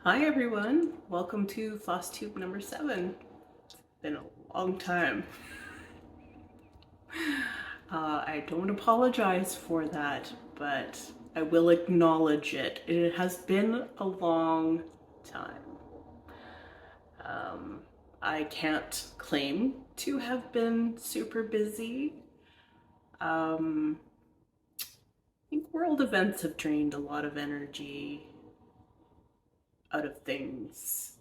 Hi everyone, welcome to Flosstube number 7. It's been a long time. I don't apologize for that, but I will acknowledge it. It has been a long time. I can't claim to have been super busy. I think world events have drained a lot of energy out of things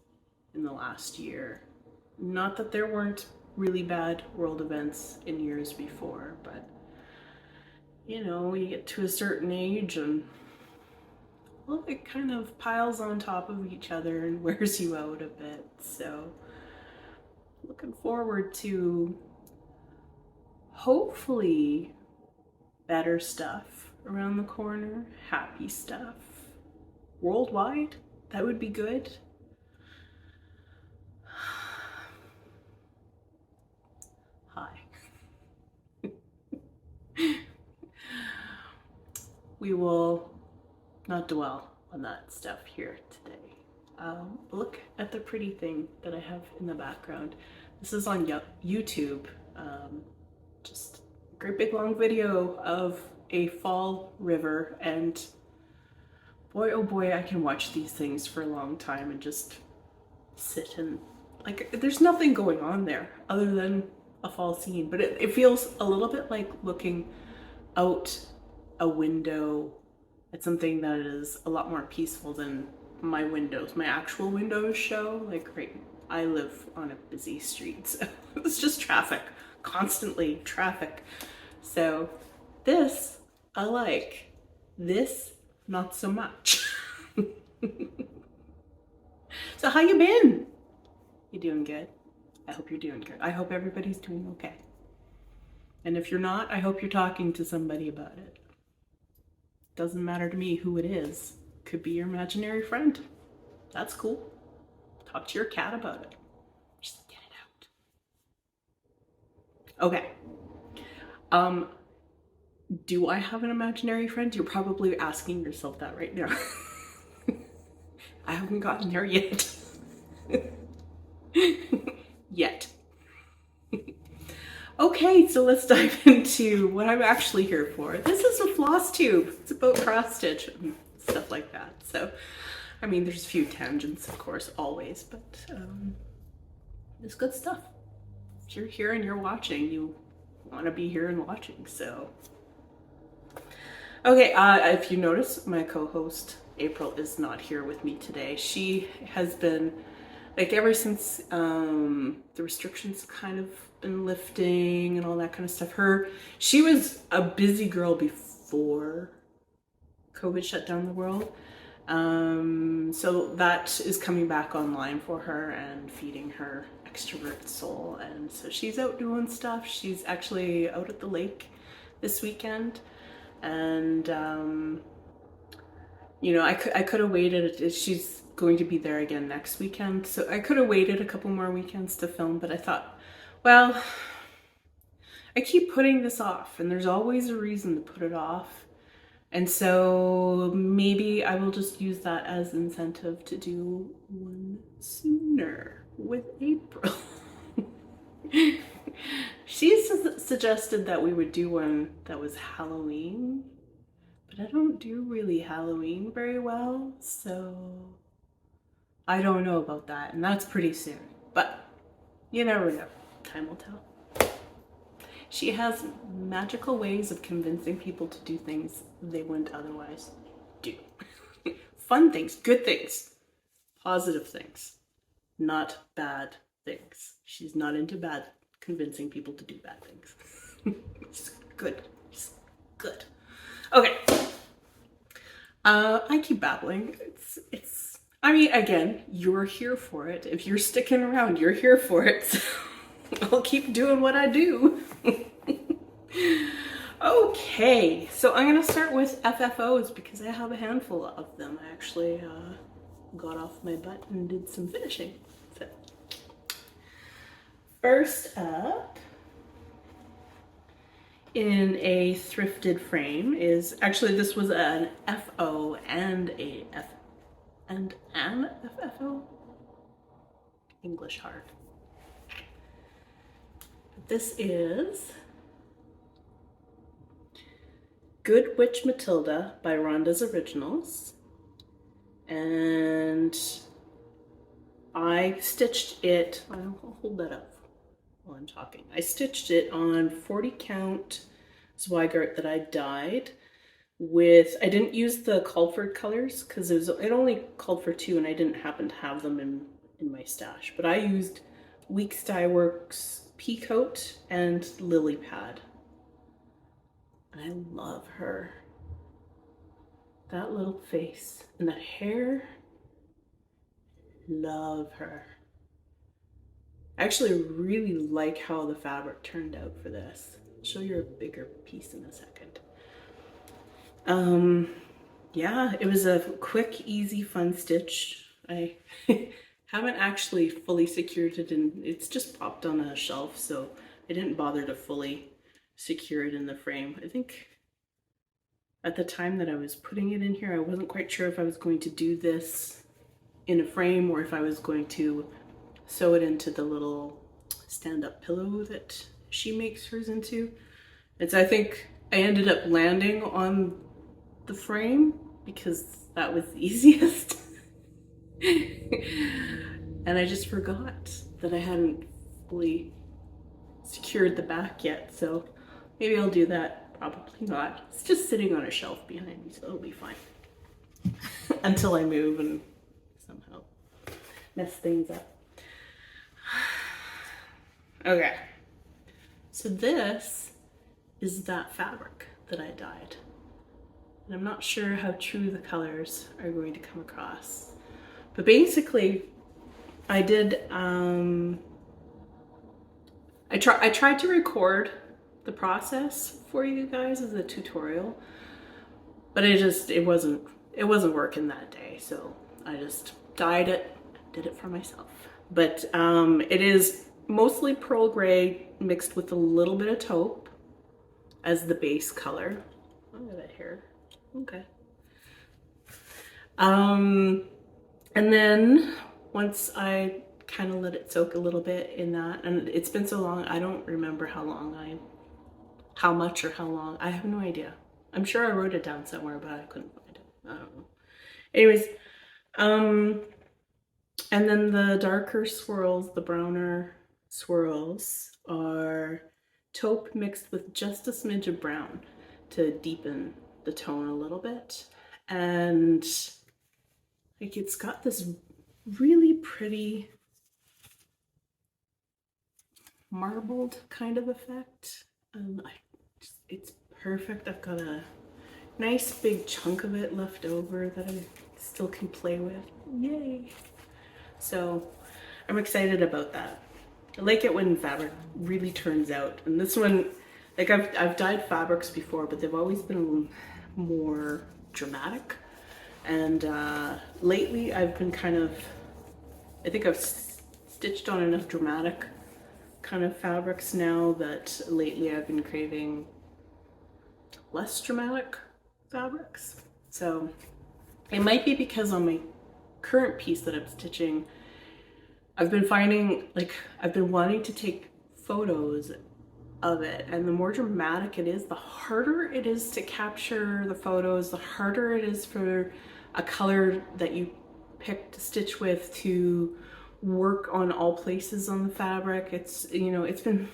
in the last year. Not that there weren't really bad world events in years before, but you know, you get to a certain age and well, it kind of piles on top of each other and wears you out a bit. So looking forward to hopefully better stuff around the corner, happy stuff worldwide. That would be good. Hi. We will not dwell on that stuff here today. Look at the pretty thing that I have in the background. This is on YouTube. Just a great big long video of a fall river, and boy oh boy, I can watch these things for a long time and just sit and like there's nothing going on there other than a fall scene, but it feels a little bit like looking out a window at something that is a lot more peaceful than my windows, my actual windows show. Like, right, I live on a busy street, so it's just traffic, constantly traffic. So this I like, this not so much. So how you been? You doing good? I hope you're doing good. I hope everybody's doing okay. And if you're not, I hope you're talking to somebody about it. Doesn't matter to me who it is. Could be your imaginary friend. That's cool. Talk to your cat about it. Just get it out. Okay. Do I have an imaginary friend? You're probably asking yourself that right now. I haven't gotten there yet. Yet. Okay, so let's dive into what I'm actually here for. This is a floss tube. It's about cross stitch and stuff like that. So, I mean, there's a few tangents, of course, always, but it's good stuff. If you're here and you're watching, you want to be here and watching, so. Okay, if you notice, my co-host, April, is not here with me today. She has been, like, ever since the restrictions kind of been lifting and all that kind of stuff. She was a busy girl before COVID shut down the world. So that is coming back online for her and feeding her extrovert soul. And so she's out doing stuff. She's actually out at the lake this weekend. And, you know, I could have waited. She's going to be there again next weekend. So I could have waited a couple more weekends to film, but I thought, well, I keep putting this off and there's always a reason to put it off. And so maybe I will just use that as incentive to do one sooner with April. She suggested that we would do one that was Halloween, but I don't do really Halloween very well, so I don't know about that, and that's pretty soon, but you never know. Time will tell. She has magical ways of convincing people to do things they wouldn't otherwise do. Fun things, good things, positive things, not bad things. She's not into bad, convincing people to do bad things. It's good. It's good. Okay. I keep babbling. It's. I mean, again, you're here for it. If you're sticking around, you're here for it. So I'll keep doing what I do. Okay, so I'm gonna start with FFOs because I have a handful of them. I actually got off my butt and did some finishing. So, first up, in a thrifted frame is, actually this was an FO and a and an FFO. English hard. This is Good Witch Matilda by Rhonda's Originals. And I stitched it, I'll hold that up while I'm talking. I stitched it on 40 count Zweigart that I dyed with, I didn't use the Culford colors because it only called for 2 and I didn't happen to have them in my stash. But I used Weeks Dye Works Peacoat and Lily Pad. And I love her. That little face and that hair, love her. I actually really like how the fabric turned out for this. I'll show you a bigger piece in a second. Yeah, it was a quick, easy, fun stitch. I haven't actually fully secured it, and it's just popped on a shelf, so I didn't bother to fully secure it in the frame. I think at the time that I was putting it in here, I wasn't quite sure if I was going to do this in a frame or if I was going to sew it into the little stand-up pillow that she makes hers into. And so I think I ended up landing on the frame because that was the easiest. And I just forgot that I hadn't fully secured the back yet, so maybe I'll do that. Probably not. It's just sitting on a shelf behind me, so it'll be fine. Until I move and somehow mess things up. Okay. So this is that fabric that I dyed. And I'm not sure how true the colors are going to come across. But basically, I did, I tried to record the process for you guys as a tutorial, but it wasn't working that day, so I just dyed it, did it for myself. But it is mostly pearl gray mixed with a little bit of taupe as the base color. Look at that hair. Okay. And then once I kind of let it soak a little bit in that, and it's been so long, I don't remember how much or how long. I have no idea. I'm sure I wrote it down somewhere, but I couldn't find it. I don't know. Anyways, and then the darker swirls, the browner swirls, are taupe mixed with just a smidge of brown to deepen the tone a little bit. And like it's got this really pretty marbled kind of effect. It's perfect. I've got a nice big chunk of it left over that I still can play with. Yay! So I'm excited about that. I like it when fabric really turns out. And this one, like I've dyed fabrics before, but they've always been a little more dramatic. And lately I've been I think I've stitched on enough dramatic kind of fabrics now that lately I've been craving less dramatic fabrics. So it might be because on my current piece that I'm stitching, I've been finding, like, I've been wanting to take photos of it, and the more dramatic it is, the harder it is to capture the photos, the harder it is for a color that you pick to stitch with to work on all places on the fabric. It's, you know, it's been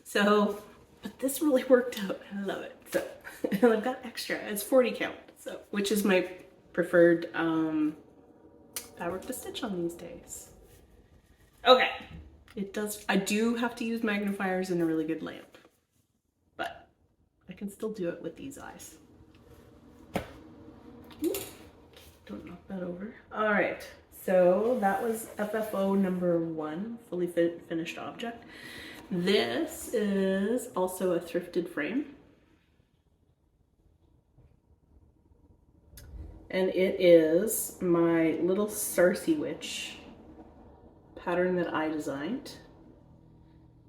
so, but this really worked out. I love it. So, and I've got extra. It's 40 count, so, which is my preferred fabric to stitch on these days. Okay, I do have to use magnifiers and a really good lamp, but I can still do it with these eyes. Don't knock that over. All right, so that was FFO number 1, fully finished object. This is also a thrifted frame. And it is my little Cersei Witch pattern that I designed.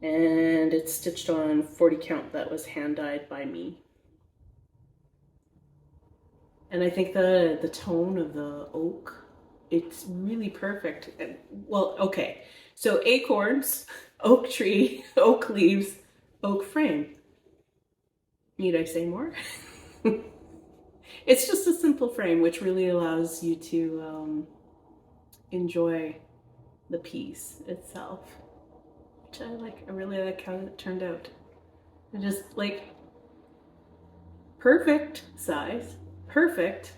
And it's stitched on 40 count that was hand dyed by me. And I think the tone of the oak, it's really perfect. Well, okay, so acorns, oak tree, oak leaves, oak frame. Need I say more? It's just a simple frame, which really allows you to enjoy the piece itself, which I like. I really like how it turned out. And just like perfect size, perfect.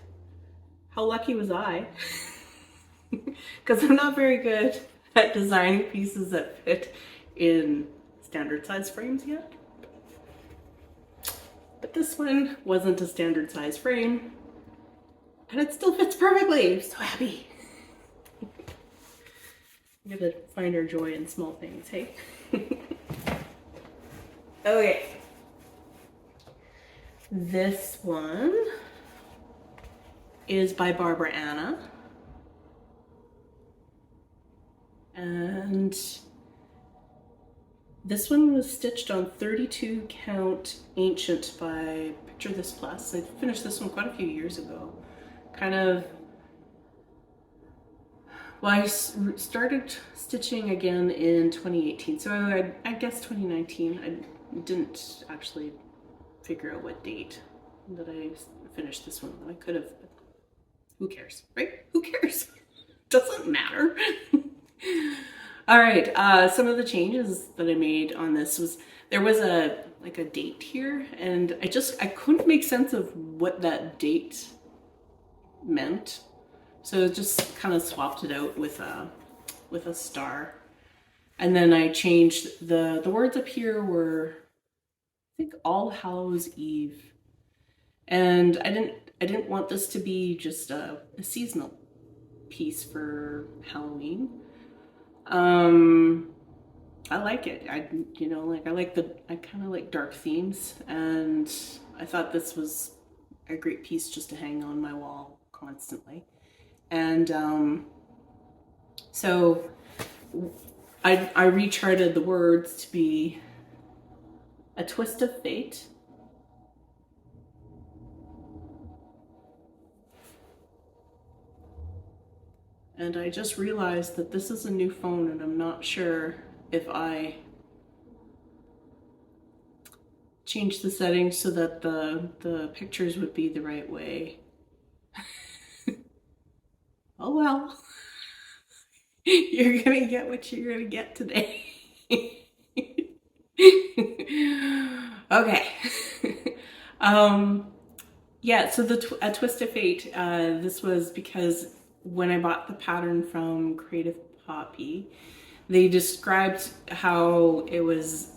How lucky was I? Because I'm not very good at designing pieces that fit in standard size frames yet. But this one wasn't a standard size frame, and it still fits perfectly. I'm so happy. You gotta find our joy in small things, hey? Okay. This one is by Barbara Anna. And this one was stitched on 32 count ancient by Picture This Plus. I finished this one quite a few years ago. Kind of, well, I started stitching again in 2018. So I guess 2019. I didn't actually figure out what date that I finished this one. I could have, but who cares, right? Who cares? Doesn't matter. All right, some of the changes that I made on this was, there was a date here, and I couldn't make sense of what that date meant. So I just kind of swapped it out with a star. And then I changed the words up here were, I think, All Hallows Eve. And I didn't want this to be just a seasonal piece for Halloween. I like it. I kind of like dark themes, and I thought this was a great piece just to hang on my wall constantly. And so I recharted the words to be a twist of fate, and I just realized that this is a new phone, and I'm not sure if I changed the settings so that the pictures would be the right way. Oh well. You're gonna get what you're gonna get today. Okay. Yeah, so a twist of fate, this was because when I bought the pattern from Creative Poppy, they described how it was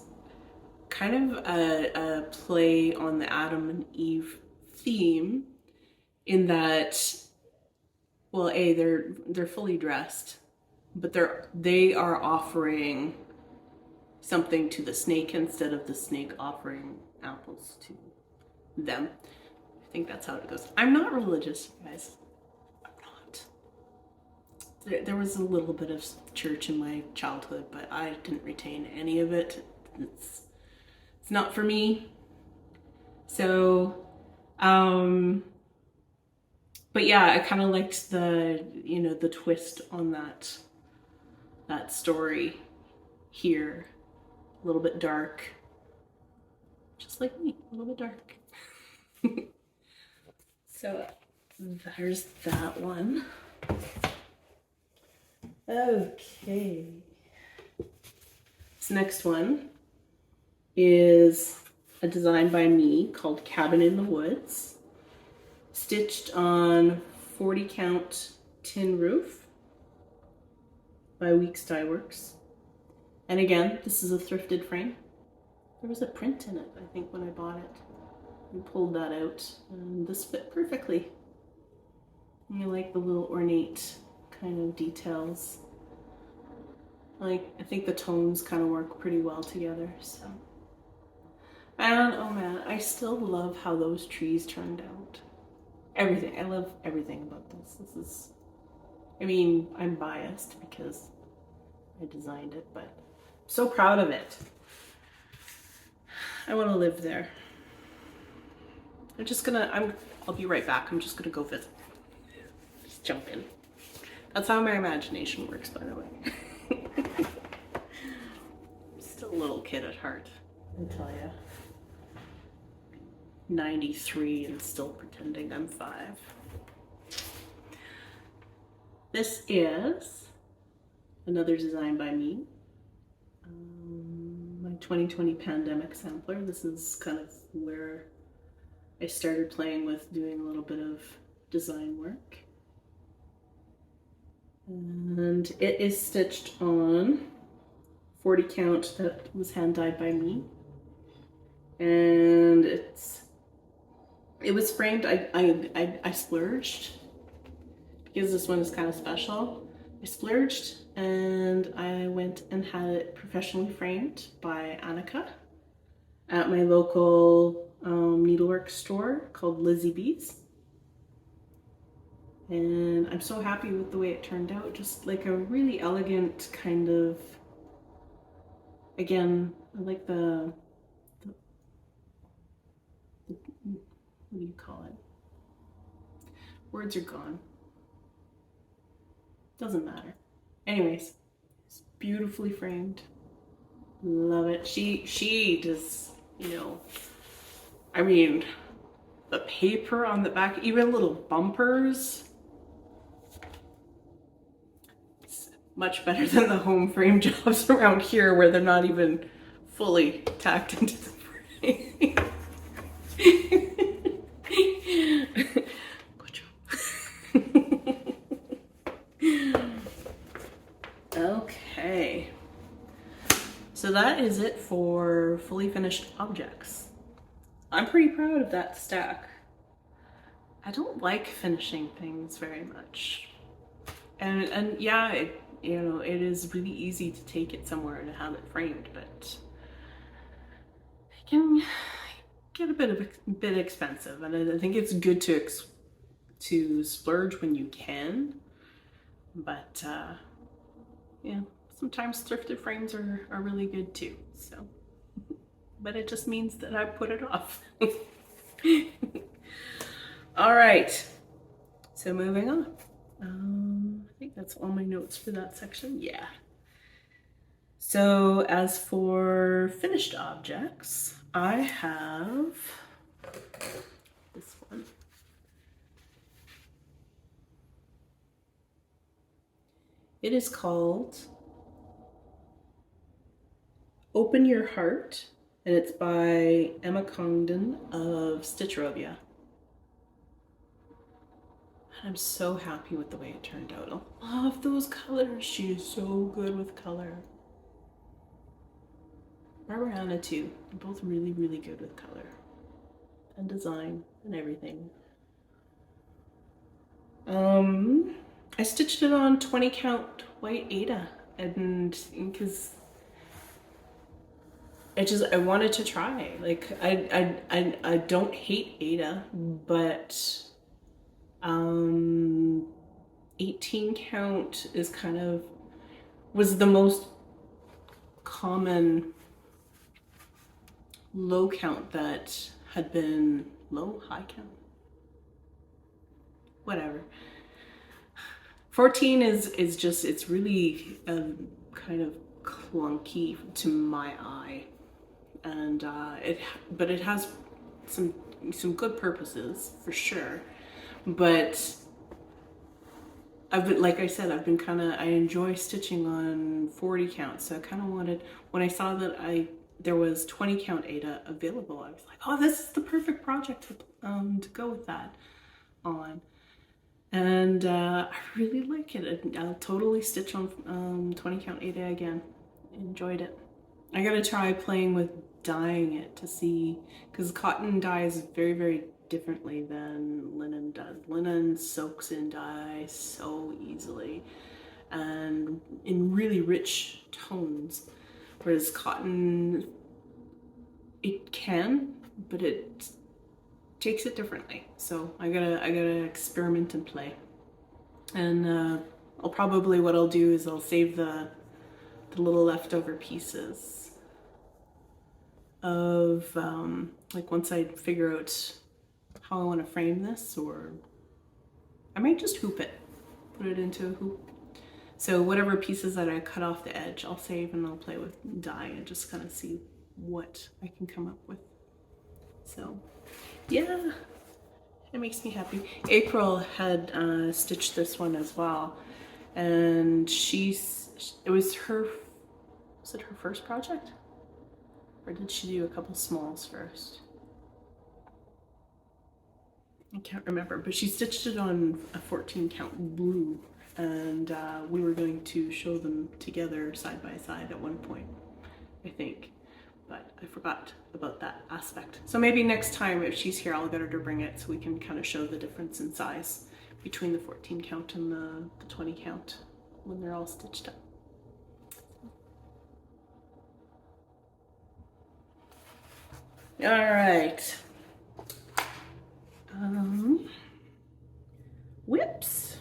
kind of a play on the Adam and Eve theme, in that, well, they're fully dressed, but they are offering something to the snake instead of the snake offering apples to them. I think that's how it goes. I'm not religious, guys. I'm not. There was a little bit of church in my childhood, but I didn't retain any of it. It's not for me. So, but yeah, I kind of liked the twist on that story here. A little bit dark, just like me, a little bit dark. So there's that one. Okay. This next one is a design by me called Cabin in the Woods, stitched on 40 count tin roof by Weeks Dye Works. And again, this is a thrifted frame. There was a print in it, I think, when I bought it. I pulled that out, and this fit perfectly. And I like the little ornate kind of details. I think the tones kind of work pretty well together, so. And oh man, I still love how those trees turned out. Everything, I love everything about this. This is, I mean, I'm biased because I designed it, but I'm so proud of it. I want to live there. I'll be right back. I'm just gonna go visit. Just jump in. That's how my imagination works, by the way. I'm still a little kid at heart, I tell ya. 93 and still pretending I'm 5. This is another design by me. My 2020 pandemic sampler. This is kind of where I started playing with doing a little bit of design work. And it is stitched on 40 count that was hand dyed by me. And it was framed. I splurged because this one is kind of special. I splurged and I went and had it professionally framed by Annika at my local needlework store called Lizzie B's. And I'm so happy with the way it turned out. Just like a really elegant kind of, again, I like the what do you call it? Words are gone. Doesn't matter. Anyways, it's beautifully framed. Love it. She does, you know, I mean, the paper on the back, even little bumpers. It's much better than the home frame jobs around here where they're not even fully tacked into the frame. Good job. Okay. So that is it for fully finished objects. I'm pretty proud of that stack. I don't like finishing things very much. And yeah, it is really easy to take it somewhere and have it framed, but it can get a bit expensive, and I think it's good to splurge when you can, but yeah, sometimes thrifted frames are really good too. So, but it just means that I put it off. All right, so moving on. I think that's all my notes for that section. Yeah. So as for finished objects, I have this one. It is called Open Your Heart, and it's by Emma Congdon of Stitchrovia. I'm so happy with the way it turned out. I love those colors. She is so good with color. Barbara too. They're both really, really good with color and design and everything. I stitched it on 20 count white Aida, and because I wanted to try. Like I don't hate Aida, but 18 count was the most common low count that had been high count, whatever. 14 is just, it's really kind of clunky to my eye, and but it has some good purposes for sure. But like I said, I enjoy stitching on 40 count, so I kind of wanted, when I saw that there was 20 count Aida available, I was like, oh, this is the perfect project to go with that on. And I really like it. I'll totally stitch on 20 count Aida again. Enjoyed it. I gotta try playing with dyeing it to see, because cotton dyes very, very differently than linen does. Linen soaks in dye so easily and in really rich tones, whereas cotton, it can, but it takes it differently. So I gotta experiment and play. And what I'll do is I'll save the little leftover pieces of like once I figure out how I want to frame this, or I might just hoop it, put it into a hoop. So whatever pieces that I cut off the edge, I'll save and I'll play with dye and just kind of see what I can come up with. So yeah, it makes me happy. April had stitched this one as well, and it was her first project? Or did she do a couple smalls first? I can't remember, but she stitched it on a 14 count blue, and we were going to show them together side by side at one point, I think, but I forgot about that aspect. So maybe next time if she's here, I'll get her to bring it so we can kind of show the difference in size between the 14 count and the 20 count when they're all stitched up. All right. Whips,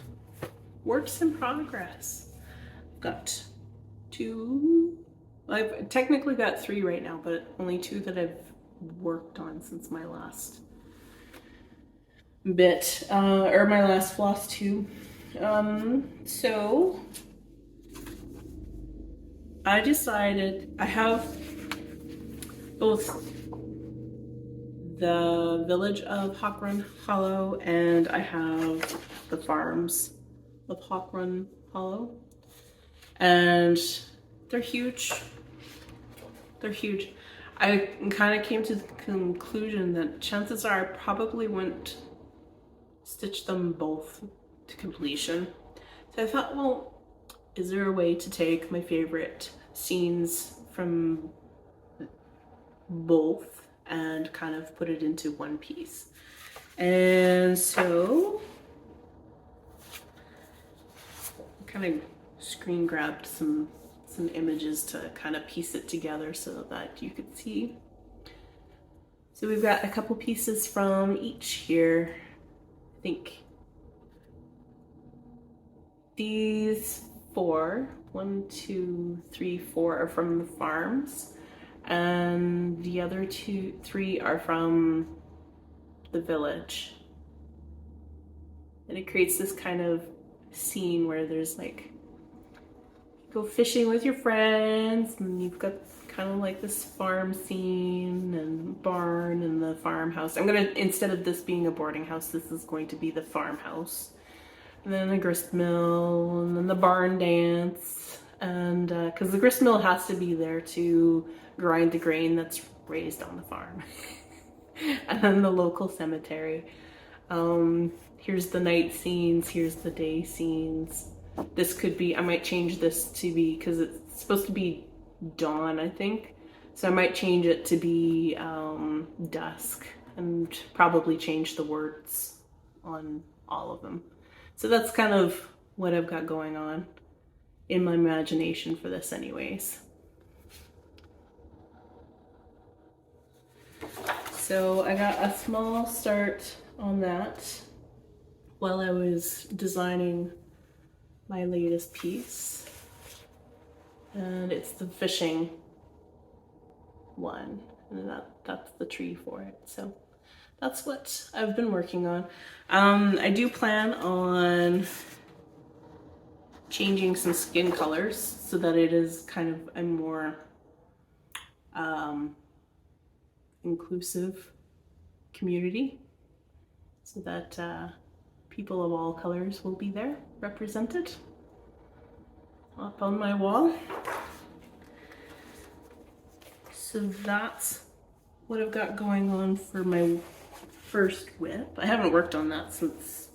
works in progress. I've got 2. I've technically got 3 right now, but only 2 that I've worked on since my last bit, or my last Flosstube. So I decided I have both the village of Hawkrun Hollow and I have the farms of Hawkrun Hollow, and they're huge. They're huge. I kind of came to the conclusion that chances are I probably wouldn't stitch them both to completion. So I thought, well, is there a way to take my favorite scenes from both and kind of put it into one piece? And so I kind of screen grabbed some images to kind of piece it together so that you could see. So we've got a couple pieces from each here. I think these 4, 1, 2, 3, 4 are from the farms, and the other 2, 3 are from the village. And it creates this kind of scene where there's like, go fishing with your friends, and you've got kind of like this farm scene and barn and the farmhouse. I'm gonna, instead of this being a boarding house, this is going to be the farmhouse. And then the grist mill, and then the barn dance, and because the grist mill has to be there to grind the grain that's raised on the farm. And then the local cemetery. Here's the night scenes, here's the day scenes. This could be, I might change this to be, because it's supposed to be dawn, I think. So I might change it to be dusk, and probably change the words on all of them. So that's kind of what I've got going on in my imagination for this anyways. So I got a small start on that while I was designing my latest piece, and it's the fishing one, and that's the tree for it. So that's what I've been working on. I do plan on changing some skin colors so that it is kind of a more inclusive community, so that people of all colors will be there represented up on my wall. So that's what I've got going on for my first whip. I haven't worked on that since,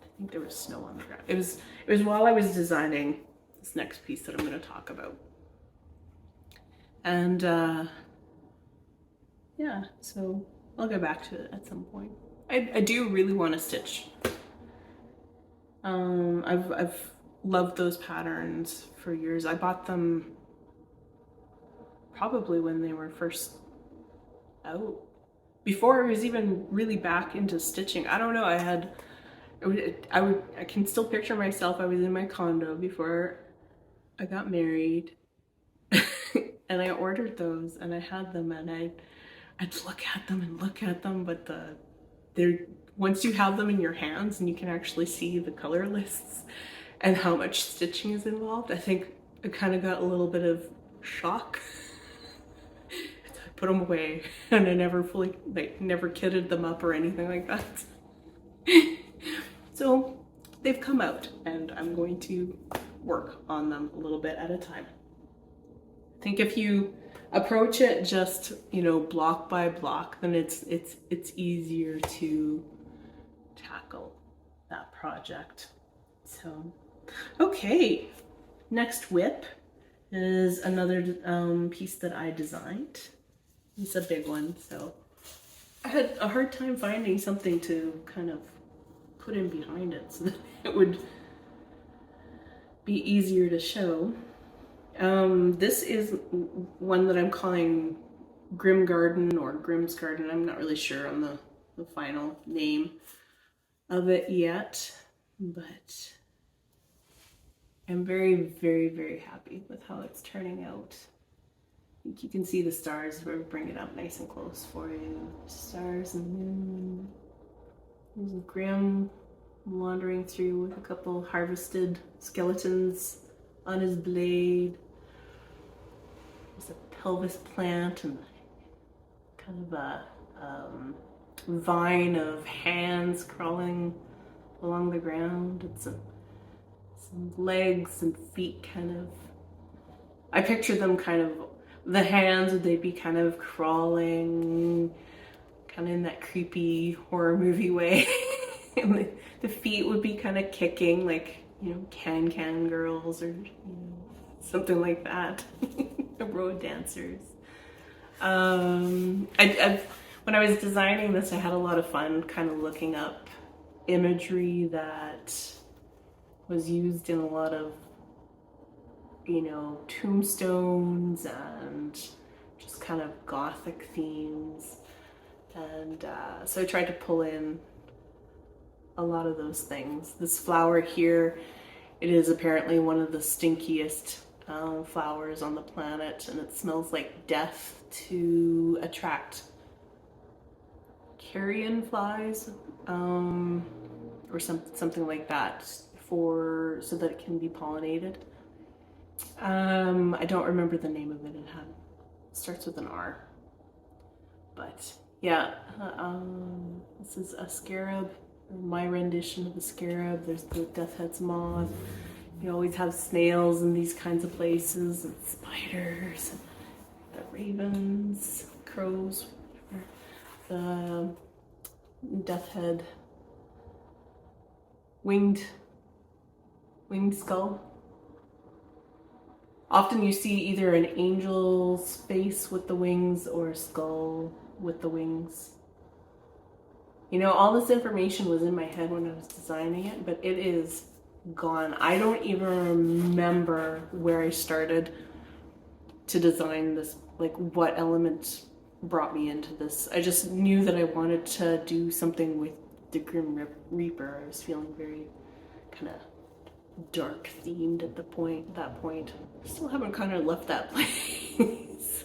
I think there was snow on the ground. It was while I was designing this next piece that I'm going to talk about. And yeah, so I'll go back to it at some point. I do really want to stitch. I've loved those patterns for years. I bought them probably when they were first out, before I was even really back into stitching. I don't know, I can still picture myself. I was in my condo before I got married. and I ordered those and I had them, and I'd look at them and look at them, but they're once you have them in your hands and you can actually see the color lists and how much stitching is involved, I think I kind of got a little bit of shock. I put them away and I never fully, never kitted them up or anything like that. So they've come out and I'm going to work on them a little bit at a time. I think if you approach it just, you know, block by block, then it's easier to tackle that project. So, okay, next whip is another piece that I designed. It's a big one, so I had a hard time finding something to kind of put in behind it so that it would be easier to show. This is one that I'm calling Grim Garden or Grimm's Garden. I'm not really sure on the final name of it yet, but I'm very, very, very happy with how it's turning out. I think you can see the stars if I bring it up nice and close for you. Stars and moon. There's a Grim wandering through with a couple harvested skeletons on his blade. There's a pelvis plant and kind of a vine of hands crawling along the ground. It's some legs and feet kind of. I picture them kind of, the hands, they'd be kind of crawling, kind of in that creepy horror movie way. And the feet would be kind of kicking, like, you know, can girls or, you know, something like that. Road dancers. When I was designing this, I had a lot of fun kind of looking up imagery that was used in a lot of, you know, tombstones and just kind of gothic themes. And so I tried to pull in a lot of those things. This flower here, it is apparently one of the stinkiest flowers on the planet, and it smells like death to attract carrion flies or something like that, so that it can be pollinated. I don't remember the name of it. It starts with an R, but yeah, this is a scarab, my rendition of a scarab. There's the death head's moth. You always have snails in these kinds of places, and spiders, and the ravens, crows, whatever. The death head, winged skull. Often you see either an angel's face with the wings or a skull with the wings. You know, all this information was in my head when I was designing it, but it is gone. I don't even remember where I started to design this, like what element brought me into this. I just knew that I wanted to do something with the Grim Reaper. I was feeling very kind of dark themed at that point. Still haven't kind of left that place.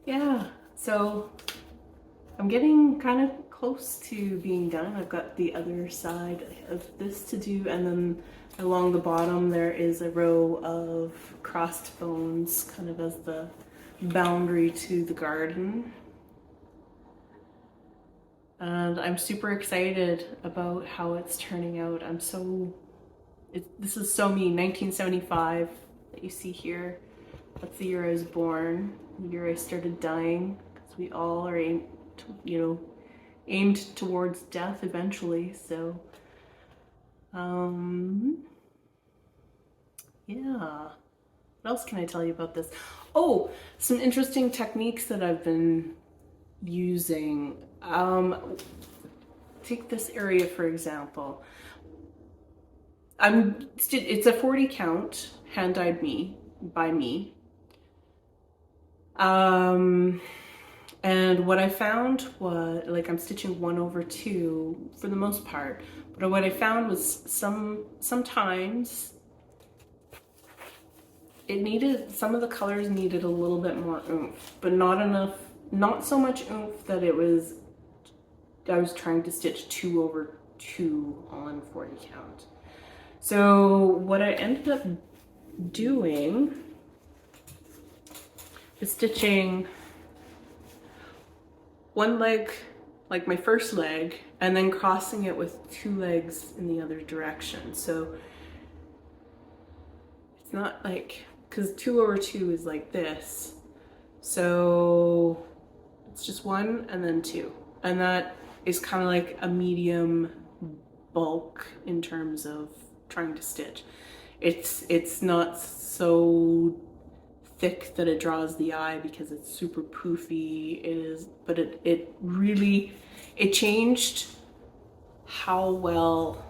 Yeah, so I'm getting kind of close to being done. I've got the other side of this to do, and then along the bottom there is a row of crossed bones kind of as the boundary to the garden. And I'm super excited about how it's turning out. This is so me, 1975 that you see here. That's the year I was born, the year I started dying, because we all are aimed towards death eventually. So, yeah. What else can I tell you about this? Oh, some interesting techniques that I've been using. Take this area for example. It's a 40 count, hand dyed by me. And what I found was, like, I'm stitching 1/2 for the most part, but what I found was sometimes it needed, some of the colors needed a little bit more oomph, but not enough, not so much oomph that it was, I was trying to stitch 2 over 2 on 40 count. So what I ended up doing is stitching one leg, like my first leg, and then crossing it with 2 legs in the other direction. So it's not like, because 2 over 2 is like this. So it's just 1 and then 2. And that is kind of like a medium bulk in terms of trying to stitch. It's not so thick that it draws the eye because it's super poofy. It is, but it really, it changed how well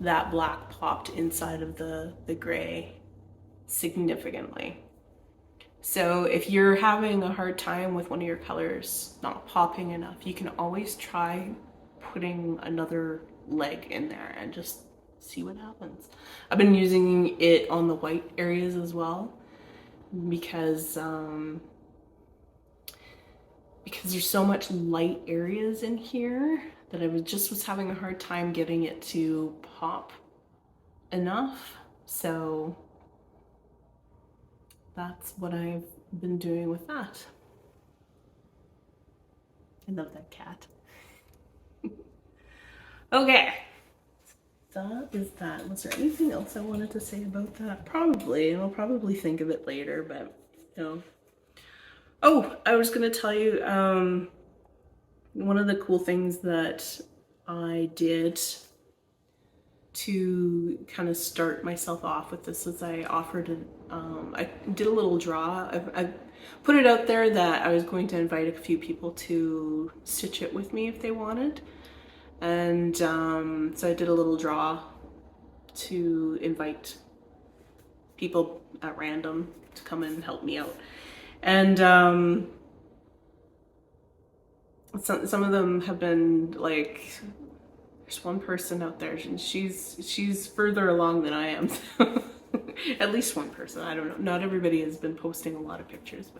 that black popped inside of the gray significantly. So if you're having a hard time with one of your colors not popping enough, you can always try putting another leg in there and just see what happens. I've been using it on the white areas as well because there's so much light areas in here that I was having a hard time getting it to pop enough. So that's what I've been doing with that. I love that cat. Okay, that is that. Was there anything else I wanted to say about that? Probably, and I'll probably think of it later, but you know. Oh, I was gonna tell you, one of the cool things that I did to kind of start myself off with this is I offered I did a little draw. I put it out there that I was going to invite a few people to stitch it with me if they wanted. And so I did a little draw to invite people at random to come and help me out. And some of them have been like, there's one person out there and she's further along than I am. So at least one person, I don't know. Not everybody has been posting a lot of pictures,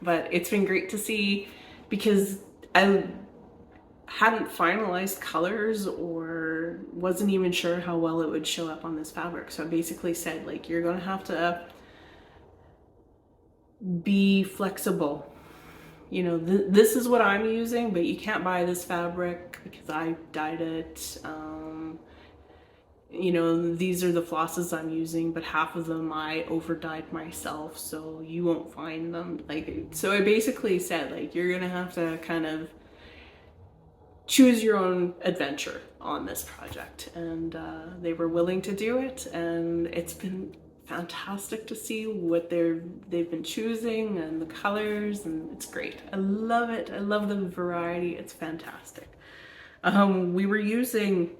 but it's been great to see because I hadn't finalized colors or wasn't even sure how well it would show up on this fabric. So I basically said, like, you're gonna have to be flexible. You know, this is what I'm using, but you can't buy this fabric because I dyed it. You know, these are the flosses I'm using, but half of them I over dyed myself, so you won't find them. Like, so I basically said, like, you're gonna have to kind of choose your own adventure on this project. And they were willing to do it, and it's been fantastic to see what they've been choosing and the colors, and it's great. I love it. I love the variety. It's fantastic. We were using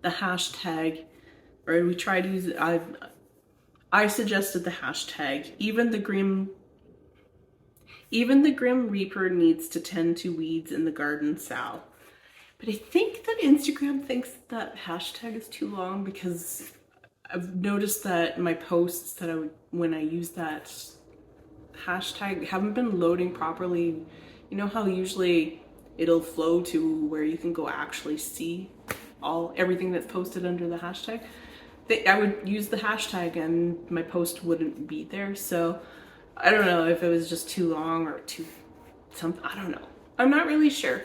the hashtag, or we tried to use it. I suggested the hashtag, even the Grim Reaper needs to tend to weeds in the garden, Sal. But I think that Instagram thinks that hashtag is too long because I've noticed that my posts that when I use that hashtag haven't been loading properly. You know how usually it'll flow to where you can go actually see everything that's posted under the hashtag? I would use the hashtag and my post wouldn't be there. So I don't know if it was just too long or something. I don't know. I'm not really sure.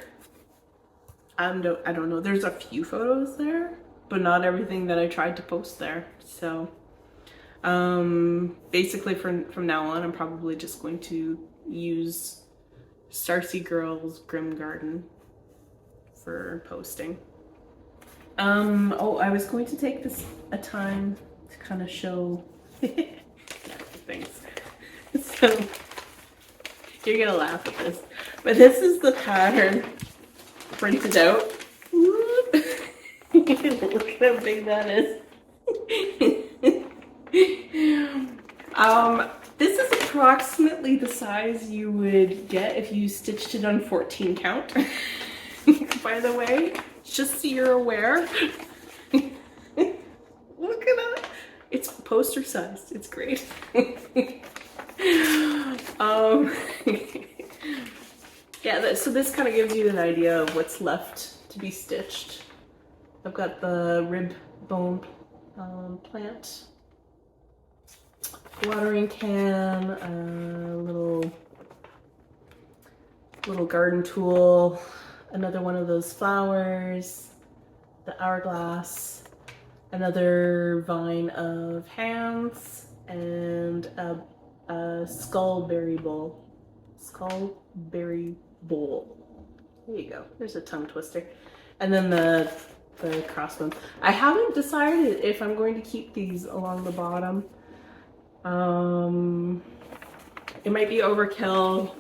I don't know. There's a few photos there, but not everything that I tried to post there. So basically from now on, I'm probably just going to use Sarcygurls Grim Garden for posting. Oh, I was going to take a time to kind of show things. So you're gonna laugh at this, but this is the pattern printed out. Look at how big that is. This is approximately the size you would get if you stitched it on 14 count. By the way, just so you're aware. Look at that. It's poster sized. It's great. um, yeah, so this kind of gives you an idea of what's left to be stitched. I've got the rib bone plant, watering can, a little garden tool, another one of those flowers, the hourglass, another vine of hands, and a skullberry bowl. Skullberry bowl. There you go. There's a tongue twister. And then the crossbones. I haven't decided if I'm going to keep these along the bottom. It might be overkill,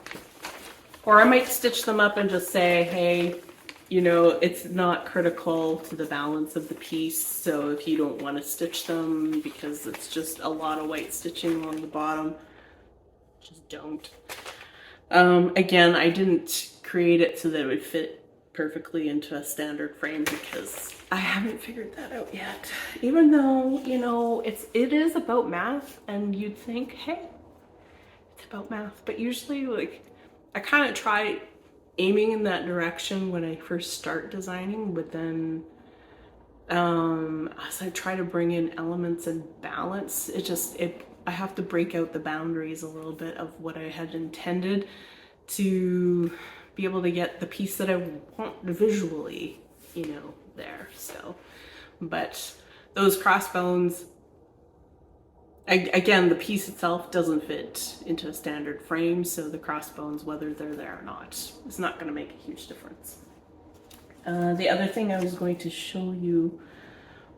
or I might stitch them up and just say, hey, you know, it's not critical to the balance of the piece, so if you don't want to stitch them because it's just a lot of white stitching along the bottom, just don't. Again, I didn't create it so that it would fit perfectly into a standard frame because I haven't figured that out yet. Even though, you know, it is about math, and you'd think, hey, it's about math, but usually, like, I kind of try aiming in that direction when I first start designing, but then as I try to bring in elements and balance, I have to break out the boundaries a little bit of what I had intended to be able to get the piece that I want visually, you know, there. So, but those crossbones, again, the piece itself doesn't fit into a standard frame, so the crossbones, whether they're there or not, is not going to make a huge difference. The other thing I was going to show you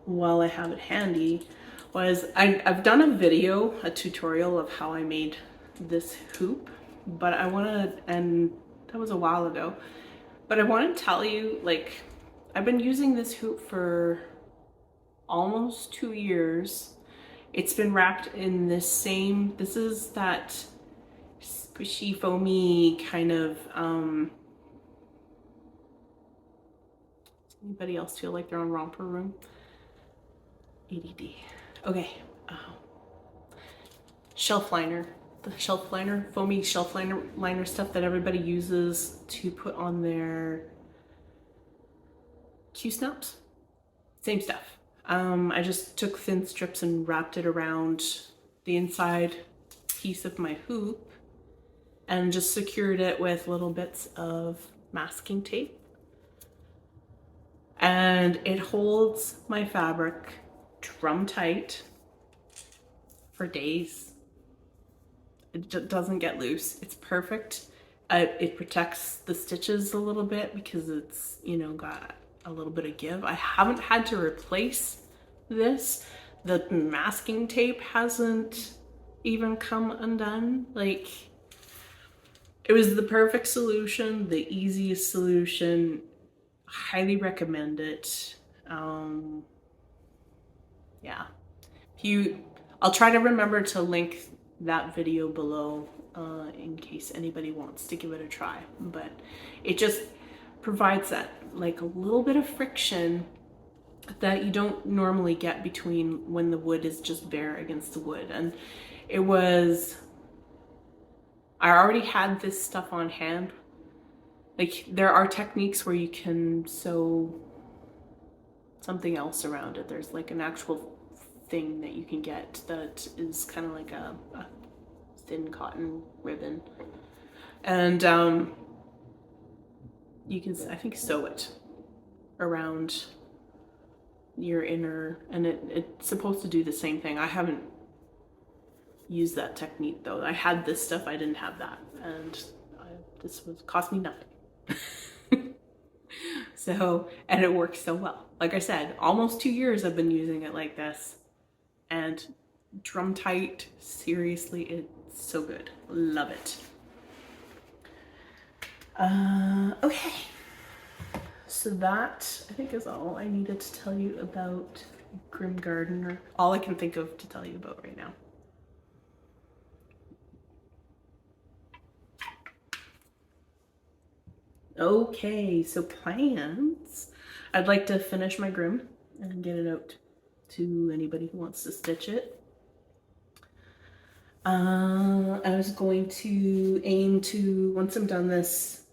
while I have it handy was I've done a video, a tutorial of how I made this hoop, but and that was a while ago, but I want to tell you, like, I've been using this hoop for almost 2 years. It's been wrapped in this is that squishy, foamy kind of, does anybody else feel like they're on romper room? ADD. Okay. Shelf liner. The shelf liner, foamy shelf liner stuff that everybody uses to put on their Q-snaps. Same stuff. I just took thin strips and wrapped it around the inside piece of my hoop and just secured it with little bits of masking tape. And it holds my fabric drum tight for days. It doesn't get loose. It's perfect. It protects the stitches a little bit because it's, you know, got a little bit of give. I haven't had to replace this. The masking tape hasn't even come undone. Like, it was the perfect solution, the easiest solution. Highly recommend it. Yeah. I'll try to remember to link that video below in case anybody wants to give it a try, but it just provides that, like, a little bit of friction that you don't normally get between when the wood is just bare against the wood. And I already had this stuff on hand. Like, there are techniques where you can sew something else around it. There's like an actual thing that you can get that is kind of like a thin cotton ribbon, and you can, I think, sew it around your inner, and it's supposed to do the same thing. I haven't used that technique though. I had this stuff, I didn't have that, and this cost me nothing. So, and it works so well. Like I said, almost 2 years I've been using it like this, and drum tight, seriously, it's so good. Love it. Okay, so that, I think, is all I needed to tell you about Grim Gardener. All I can think of to tell you about right now. Okay, so plans. I'd like to finish my Grim and get it out to anybody who wants to stitch it. I was going to aim to, once I'm done this,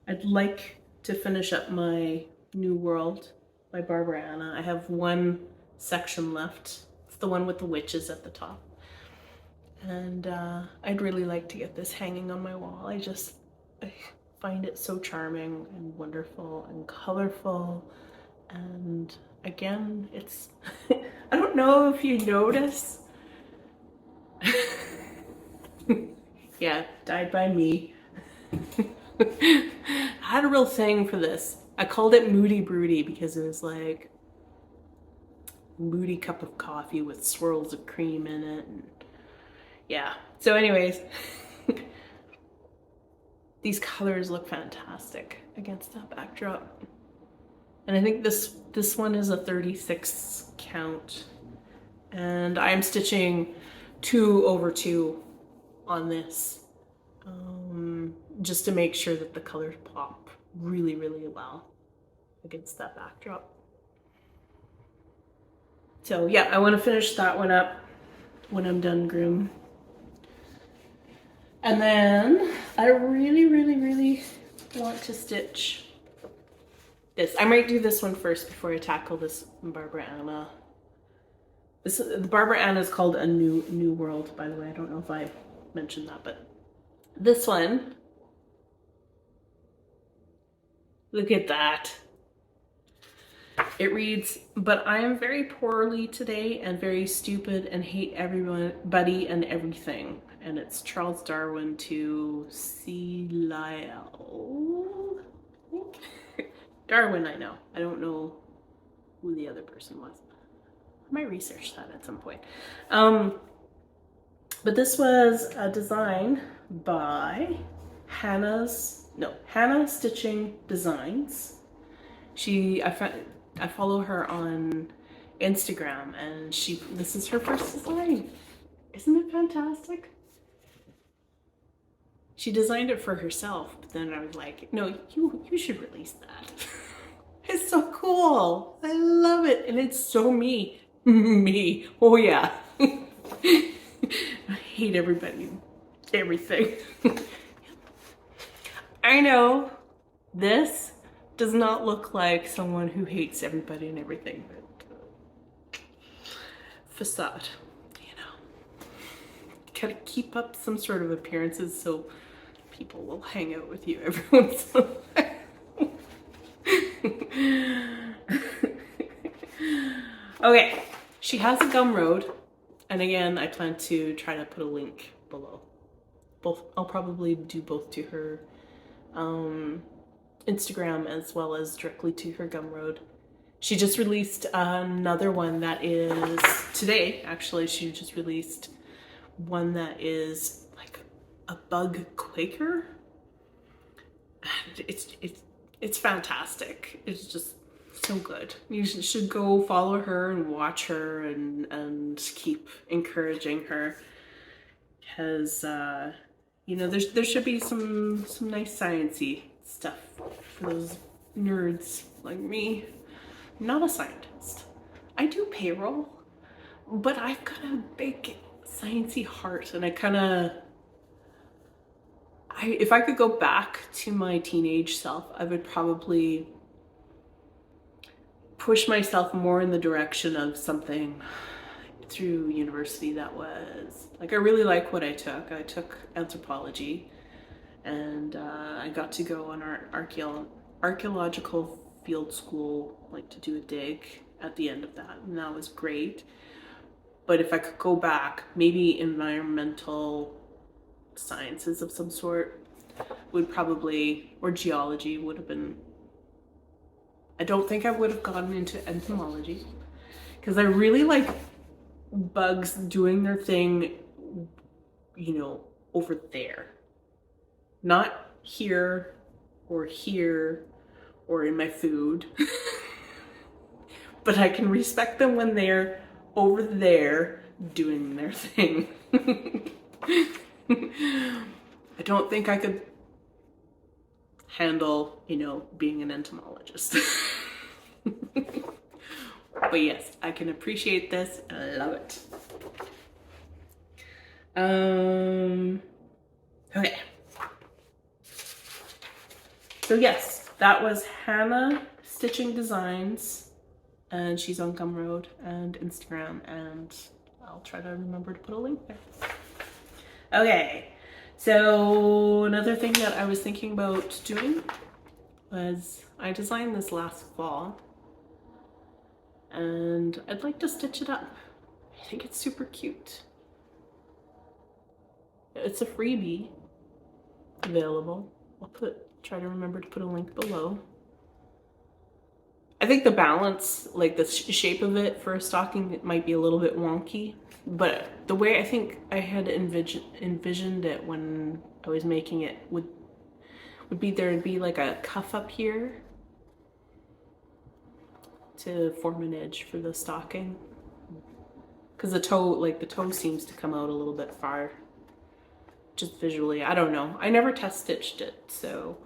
I'd like to finish up my New World by Barbara Anna. I have one section left. It's the one with the witches at the top. And I'd really like to get this hanging on my wall. I find it so charming and wonderful and colorful. And again, it's, I don't know if you notice. Yeah, dyed by me. I had a real thing for this. I called it Moody Broody because it was like moody cup of coffee with swirls of cream in it. And yeah, so anyways, these colors look fantastic against that backdrop. And I think this one is a 36 count. And I'm stitching 2/2 on this, just to make sure that the colors pop really, really well against that backdrop. So yeah, I want to finish that one up when I'm done Groom. And then I really, really, really want to stitch this. I might do this one first before I tackle this Barbara Anna. The Barbara Anna is called A New World, by the way. I don't know if I mentioned that, but this one, look at that. It reads, "But I am very poorly today and very stupid and hate everybody and everything." And it's Charles Darwin to C. Lyle. Darwin, I know. I don't know who the other person was. I might research that at some point. But this was a design by Hannah Stitching Designs. I follow her on Instagram, and this is her first design. Isn't it fantastic? She designed it for herself, but then I was like, no, you should release that. It's so cool. I love it, and it's so me. Me. Oh yeah. I hate everybody, everything. I know this does not look like someone who hates everybody and everything, but facade, you know. Gotta keep up some sort of appearances so people will hang out with you every once in a while. Okay, she has a Gumroad, and again, I plan to try to put a link below. I'll probably do both to her Instagram as well as directly to her Gumroad. She just released another one that is today. Actually, she just released one that is like a bug Quaker. It's fantastic. It's just so good. You should go follow her and watch her and keep encouraging her, because you know, there should be some nice sciencey stuff for those nerds like me. I'm not a scientist. I do payroll, but I've got a big sciencey heart, and if I could go back to my teenage self, I would probably push myself more in the direction of something through university that was like, I really like what I took. I took anthropology, and I got to go on our archaeological field school, like to do a dig at the end of that, and that was great. But if I could go back, maybe environmental sciences of some sort would probably, or geology would have been. I don't think I would have gotten into entomology, because I really like bugs doing their thing, you know, over there, not here or in my food. But I can respect them when they're over there doing their thing. I don't think I could handle, you know, being an entomologist. But yes, I can appreciate this and I love it. Okay. So yes, that was Hannah Stitching Designs, and she's on Gumroad and Instagram, and I'll try to remember to put a link there. Okay, so another thing that I was thinking about doing was I designed this last fall, and I'd like to stitch it up. I think it's super cute. It's a freebie available. I'll try to remember to put a link below. I think the balance, like the shape of it for a stocking, it might be a little bit wonky, but the way I think I had envisioned it when I was making it would be there'd be like a cuff up here to form an edge for the stocking, because the toe seems to come out a little bit far. Just visually, I don't know. I never test stitched it, so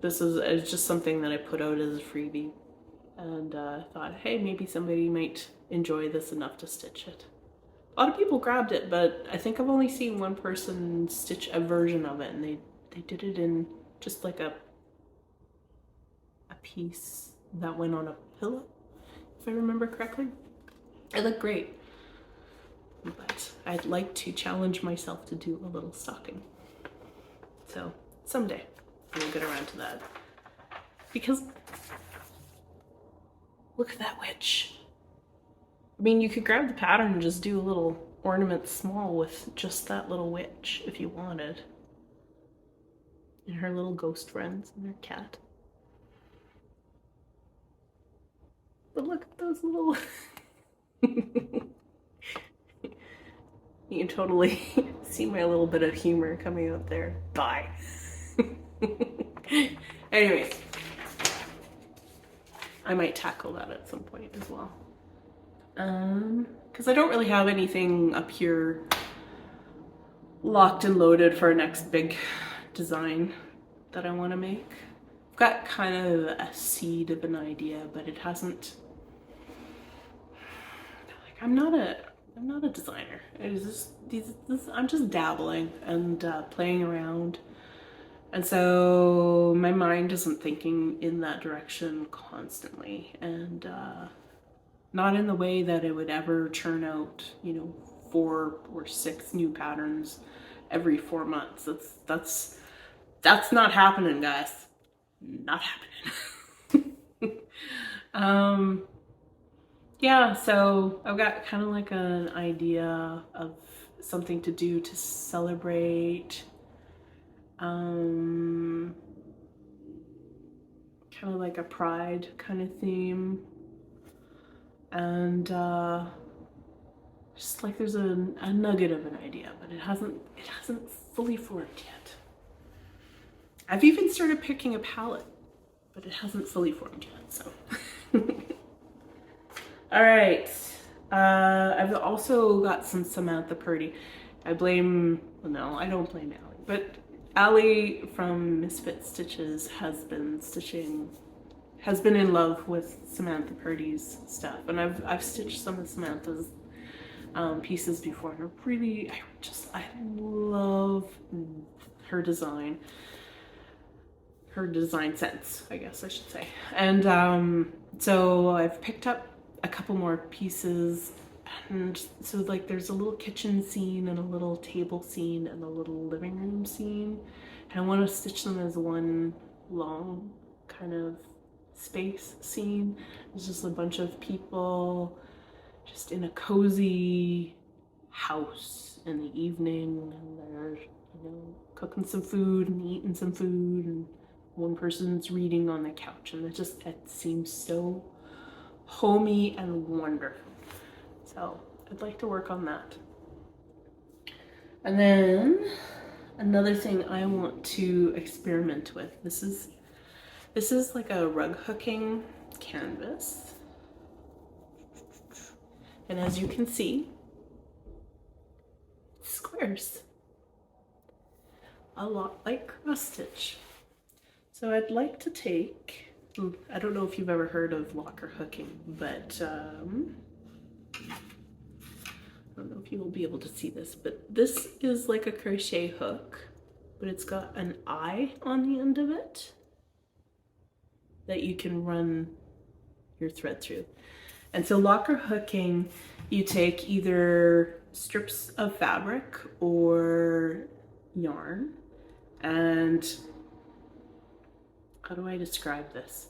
it's just something that I put out as a freebie, and thought, hey, maybe somebody might enjoy this enough to stitch it. A lot of people grabbed it, but I think I've only seen one person stitch a version of it, and they did it in just like a piece that went on a pillow, if I remember correctly. It looked great. But I'd like to challenge myself to do a little stocking. So someday we'll get around to that. Because look at that witch. I mean, you could grab the pattern and just do a little ornament small with just that little witch if you wanted. And her little ghost friends and their cat. But look at those little... You can totally see my little bit of humor coming out there. Bye. Anyways, I might tackle that at some point as well. Because I don't really have anything up here locked and loaded for a next big design that I want to make. I've got kind of a seed of an idea, but it hasn't... Like, I'm not a designer. I'm just dabbling and playing around, and so my mind isn't thinking in that direction constantly, and not in the way that it would ever churn out, 4 or 6 new patterns every 4 months. That's not happening, guys. Not happening. Yeah, so I've got kind of like an idea of something to do to celebrate, kind of like a pride kind of theme, and just like there's a nugget of an idea, but it hasn't fully formed yet. I've even started picking a palette, but it hasn't fully formed yet, so. All right, I've also got some Samantha Purdy. I don't blame Allie, but Allie from Misfit Stitches has been in love with Samantha Purdy's stuff, and I've stitched some of Samantha's pieces before, and I love her design sense, I guess I should say. And so I've picked up a couple more pieces, and so like there's a little kitchen scene and a little table scene and a little living room scene, and I want to stitch them as one long kind of space scene. It's just a bunch of people just in a cozy house in the evening, and they're cooking some food and eating some food, and one person's reading on the couch, and it seems so homey and wonderful. So I'd like to work on that. And then another thing I want to experiment with, this is like a rug hooking canvas, and as you can see, it's squares, a lot like cross stitch. So I'd like to take I don't know if you've ever heard of locker hooking, but I don't know if you will be able to see this, but this is like a crochet hook, but it's got an eye on the end of it that you can run your thread through. And so locker hooking, you take either strips of fabric or yarn, and how do I describe this?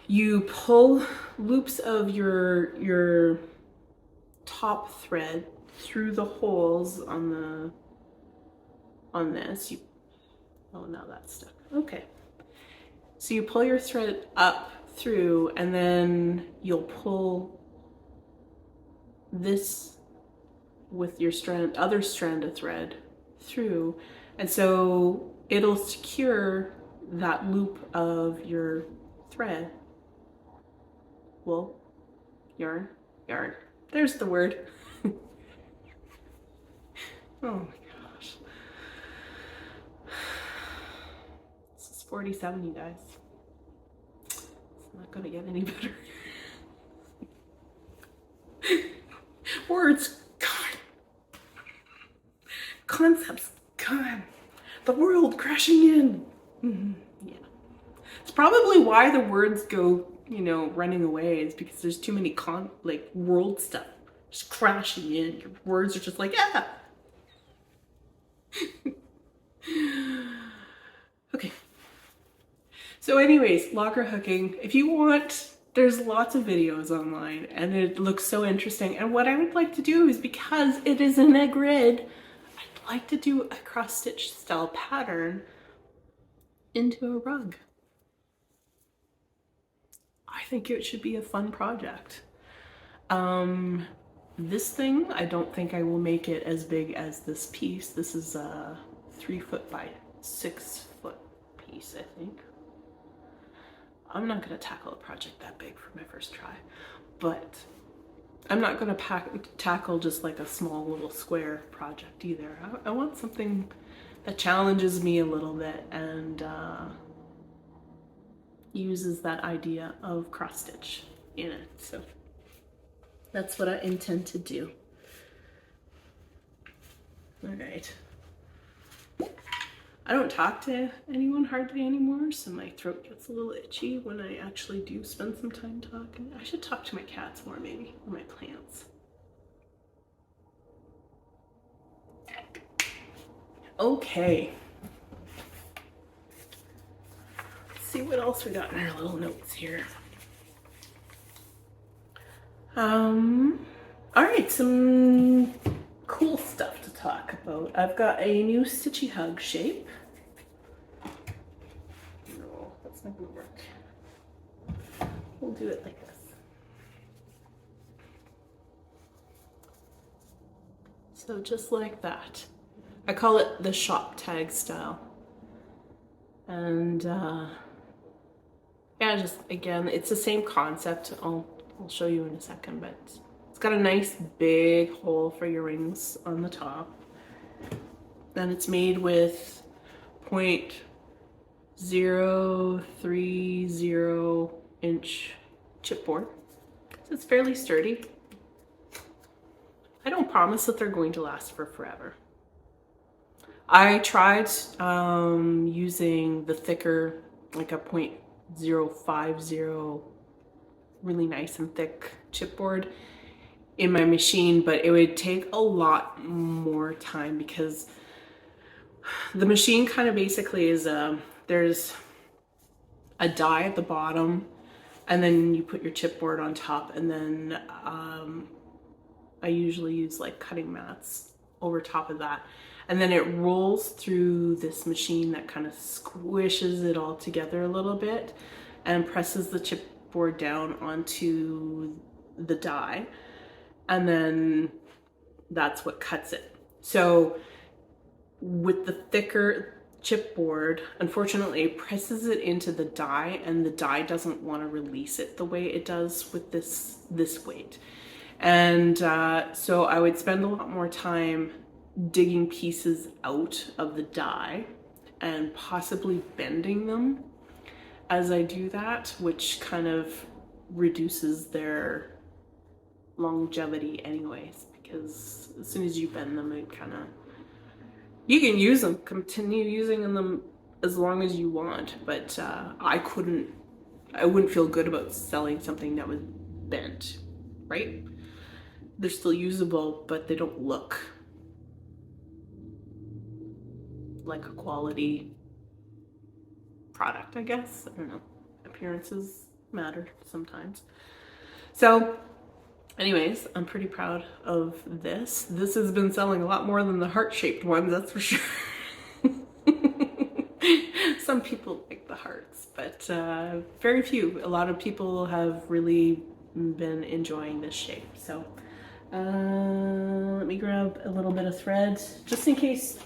You pull loops of your top thread through the holes on this. Oh, now that's stuck. Okay. So you pull your thread up through, and then you'll pull this with your other strand of thread through, and so it'll secure that loop of your thread. Wool, yarn. There's the word. Oh my gosh. This is 47, you guys. It's not gonna get any better. Words, God. Concepts, God. The world crashing in. Yeah. It's probably why the words go, you know, running away, is because there's too many world stuff just crashing in. Your words are just like, yeah. Okay. So anyways, locker hooking, if you want, there's lots of videos online and it looks so interesting. And what I would like to do is, because it is in a grid, I'd like to do a cross stitch style pattern into a rug. I think it should be a fun project. This thing, I don't think I will make it as big as this piece. This is a 3 foot by 6 foot piece, I think. I'm not gonna tackle a project that big for my first try, but I'm not gonna tackle just like a small little square project either. I want something that challenges me a little bit and uses that idea of cross stitch in it. So that's what I intend to do. All right. I don't talk to anyone hardly anymore, so my throat gets a little itchy when I actually do spend some time talking. I should talk to my cats more, maybe, or my plants. Okay. Let's see what else we got in our little notes here. All right, some cool stuff to talk about. I've got a new Stitchy Hug shape. No, that's not gonna work. We'll do it like this. So just like that. I call it the shop tag style. And yeah, just again, it's the same concept. I'll show you in a second, but it's got a nice big hole for your rings on the top. Then it's made with 0.030 inch chipboard. So it's fairly sturdy. I don't promise that they're going to last for forever. I tried using the thicker, like a 0.050, really nice and thick chipboard in my machine, but it would take a lot more time because the machine kind of basically is there's a die at the bottom, and then you put your chipboard on top, and then I usually use like cutting mats over top of that, and then it rolls through this machine that kind of squishes it all together a little bit and presses the chipboard down onto the die, and then that's what cuts it. So with the thicker chipboard, unfortunately it presses it into the die, and the die doesn't want to release it the way it does with this weight. And so I would spend a lot more time digging pieces out of the die and possibly bending them as I do that, which kind of reduces their longevity anyways, because as soon as you bend them, it kind of, you can use them, continue using them as long as you want, but I wouldn't feel good about selling something that was bent, right? They're still usable, but they don't look like a quality product, I guess. I don't know. Appearances matter sometimes. So anyways, I'm pretty proud of this. This has been selling a lot more than the heart-shaped ones, that's for sure. Some people like the hearts, but very few. A lot of people have really been enjoying this shape. So let me grab a little bit of thread, just in case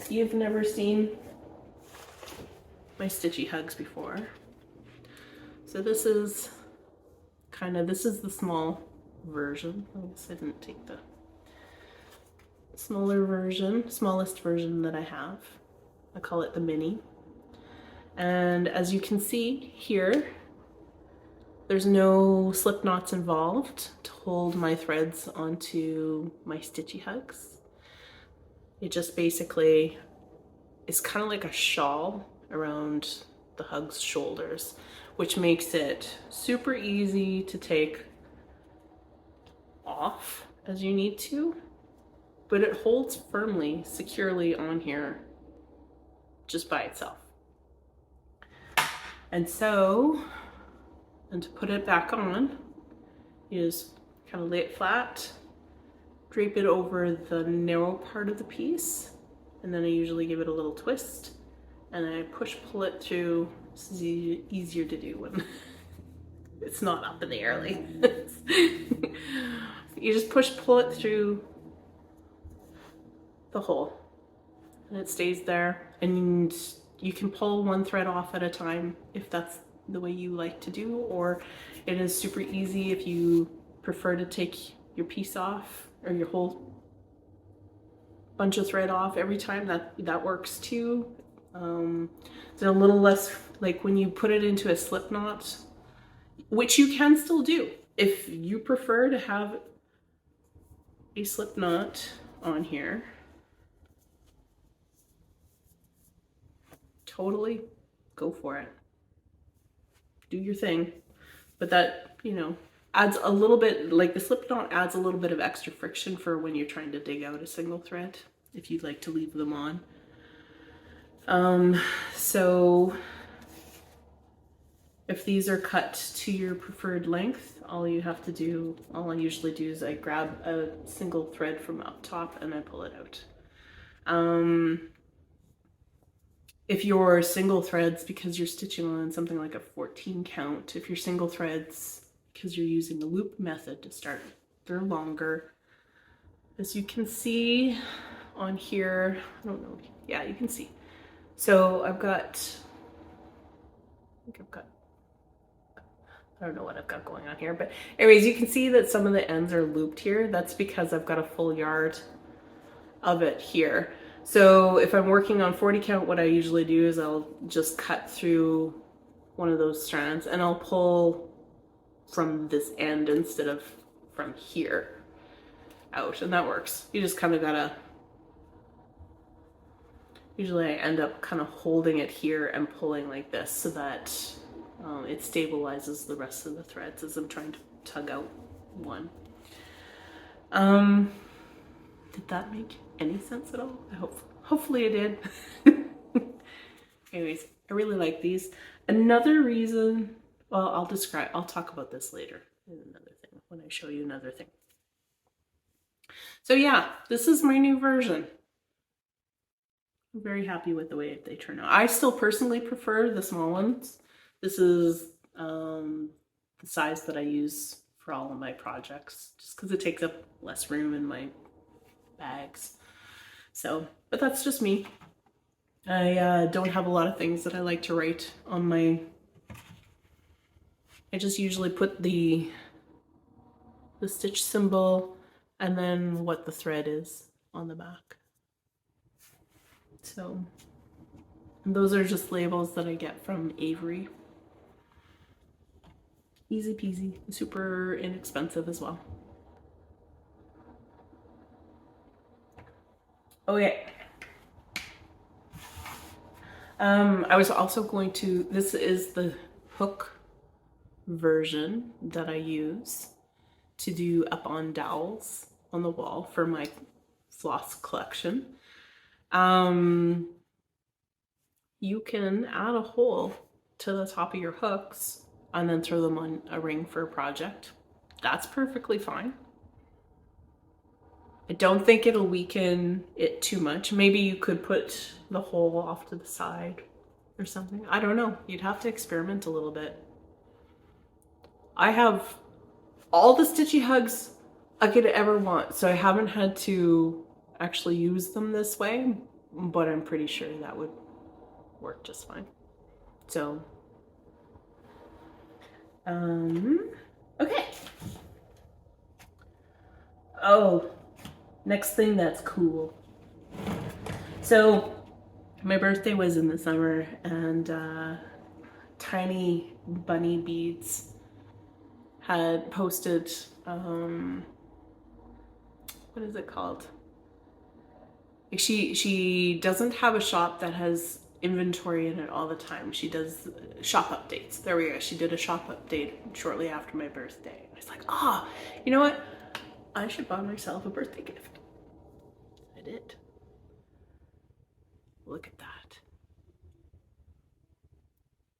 you've never seen my stitchy hugs before. So this is the small version. I guess I didn't take the smallest version that I have. I call it the mini. And as you can see here, there's no slip knots involved to hold my threads onto my stitchy hugs. It just basically is kind of like a shawl around the hug's shoulders, which makes it super easy to take off as you need to, but it holds firmly, securely on here just by itself. And so, and to put it back on, you just kind of lay it flat, drape it over the narrow part of the piece, and then I usually give it a little twist, and I pull it through. This is easier to do when it's not up in the air like this. You just pull it through the hole, and it stays there, and you can pull one thread off at a time if that's the way you like to do, or it is super easy if you prefer to take your piece off or your whole bunch of thread off every time. That works too. It's a little less, like when you put it into a slip knot, which you can still do if you prefer to have a slip knot on here. Totally go for it. Do your thing. But that, you know, adds a little bit, like the slip knot adds a little bit of extra friction for when you're trying to dig out a single thread, if you'd like to leave them on. So if these are cut to your preferred length, all I usually do is I grab a single thread from up top and I pull it out. If your single threads, because you're stitching on something like a 14 count, if your single threads, because you're using the loop method to start, they're longer. As you can see on here, I don't know, yeah, you can see. So I don't know what I've got going on here, but anyways, you can see that some of the ends are looped here. That's because I've got a full yard of it here. So if I'm working on 40 count, what I usually do is I'll just cut through one of those strands and I'll pull from this end instead of from here out, and that works. You just kind of gotta, usually I end up kind of holding it here and pulling like this so that it stabilizes the rest of the threads as I'm trying to tug out one. Did that make any sense at all? Hopefully it did. Anyways, I really like these. Another reason, well, I'll talk about this later in another thing, when I show you another thing. So yeah, this is my new version. I'm very happy with the way they turn out. I still personally prefer the small ones. This is the size that I use for all of my projects, just because it takes up less room in my bags. So, but that's just me. I don't have a lot of things that I like to write on my, I just usually put the stitch symbol and then what the thread is on the back. So, and those are just labels that I get from Avery. Easy peasy, super inexpensive as well. Okay. I was also going to, this is the hook version that I use to do up-on dowels on the wall for my floss collection. You can add a hole to the top of your hooks and then throw them on a ring for a project. That's perfectly fine. I don't think it'll weaken it too much. Maybe you could put the hole off to the side or something. I don't know. You'd have to experiment a little bit. I have all the stitchy hugs I could ever want, so I haven't had to actually use them this way, but I'm pretty sure that would work just fine. So, okay. Oh, next thing that's cool. So, my birthday was in the summer, and Tiny Bunny Beads had posted, what is it called? She doesn't have a shop that has inventory in it all the time. She does shop updates. There we go. She did a shop update shortly after my birthday. I was like, you know what? I should buy myself a birthday gift. I did. Look at that.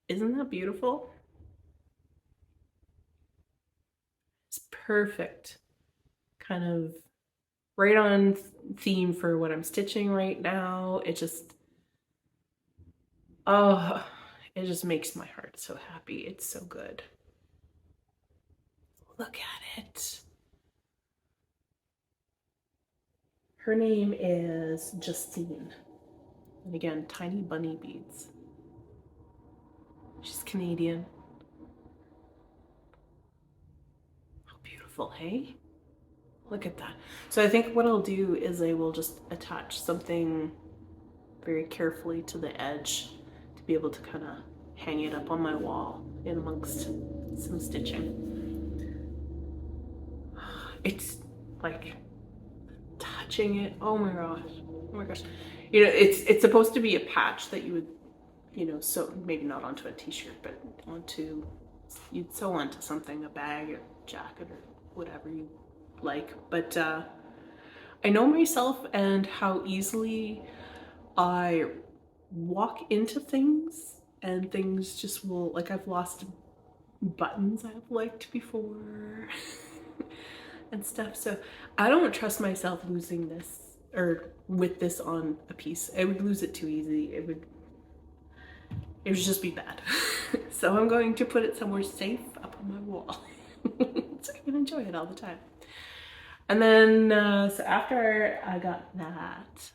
Isn't that beautiful? It's perfect. Kind of right on theme for what I'm stitching right now. It just, it just makes my heart so happy. It's so good. Look at it. Her name is Justine. And again, Tiny Bunny Beads. She's Canadian. How beautiful, hey? Look at that. So I think what I'll do is I will just attach something very carefully to the edge to be able to kind of hang it up on my wall in amongst some stitching. It's like touching it. Oh my gosh. Oh my gosh. You know, it's supposed to be a patch that you would, you know, sew, maybe not onto a t-shirt, but you'd sew onto something, a bag or jacket or whatever you like. But I know myself and how easily I walk into things, and things just will, like, I've lost buttons I've liked before and stuff. So I don't trust myself losing this, or with this on a piece. I would lose it too easy. It would just be bad. So I'm going to put it somewhere safe up on my wall so I can enjoy it all the time. And then, so after I got that,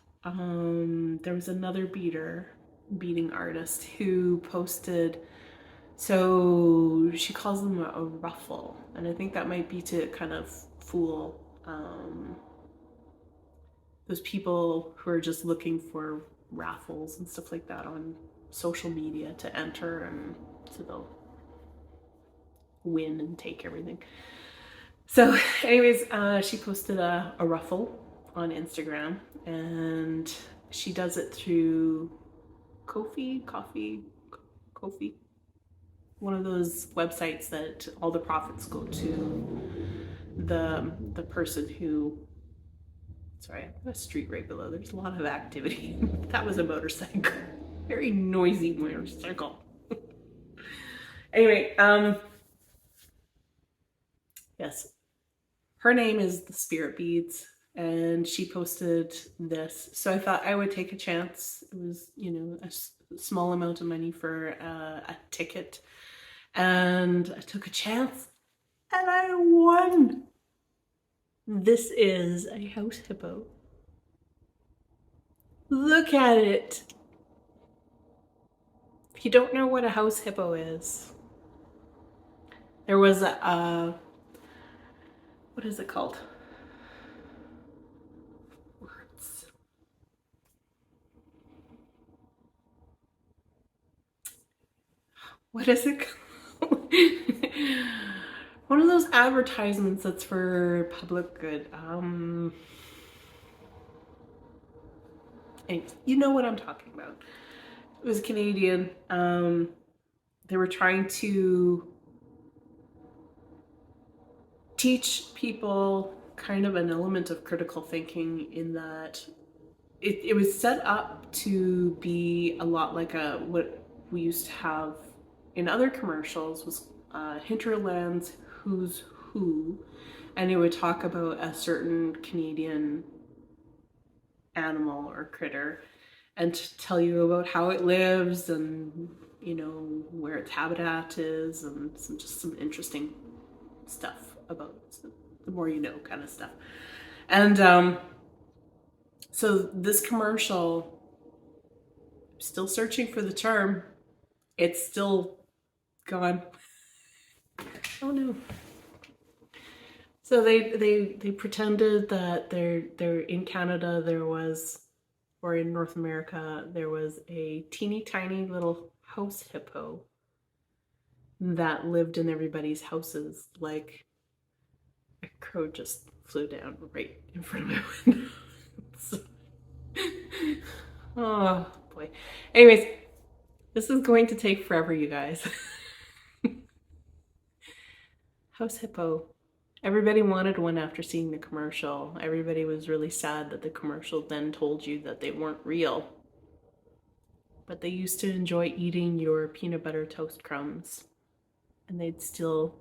there was another beading artist who posted, so she calls them a ruffle. And I think that might be to kind of fool those people who are just looking for raffles and stuff like that on social media to enter, and so they'll win and take everything. So anyways, she posted a ruffle on Instagram, and she does it through Ko-fi, one of those websites that all the profits go to the person who, sorry, I have a street right below. There's a lot of activity. That was a motorcycle. Very noisy motorcycle. Anyway, yes. Her name is the Spirit Beads, and she posted this. So I thought I would take a chance. It was, you know, a small amount of money for a ticket. And I took a chance, and I won. This is a house hippo. Look at it. If you don't know what a house hippo is, there was a what is it called? Words. What is it called? one of those advertisements that's for public good. Anyways, you know what I'm talking about. It was Canadian. They were trying to teach people kind of an element of critical thinking, in that it was set up to be a lot like what we used to have in other commercials was Hinterland's Who's Who, and it would talk about a certain Canadian animal or critter and to tell you about how it lives and, you know, where its habitat is, and just some interesting stuff about the more you know kind of stuff. And so this commercial, still searching for the term, it's still gone. Oh no. So they pretended that they're in Canada there was, or in North America, there was a teeny tiny little house hippo that lived in everybody's houses. Like, a crow just flew down right in front of my window. Oh boy. Anyways, this is going to take forever, you guys. House hippo. Everybody wanted one after seeing the commercial. Everybody was really sad that the commercial then told you that they weren't real. But they used to enjoy eating your peanut butter toast crumbs. And they'd steal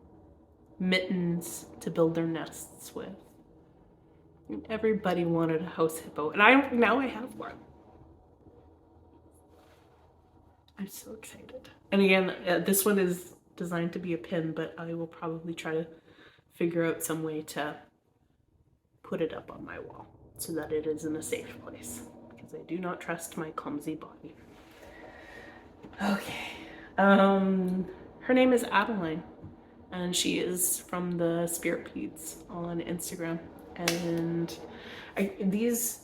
mittens to build their nests with. And everybody wanted a house hippo. And now I have one. I'm so excited. And again, this one is designed to be a pin, but I will probably try to figure out some way to put it up on my wall so that it is in a safe place, because I do not trust my clumsy body. Okay. Her name is Adeline, and she is from the Spirit Feeds on Instagram. And these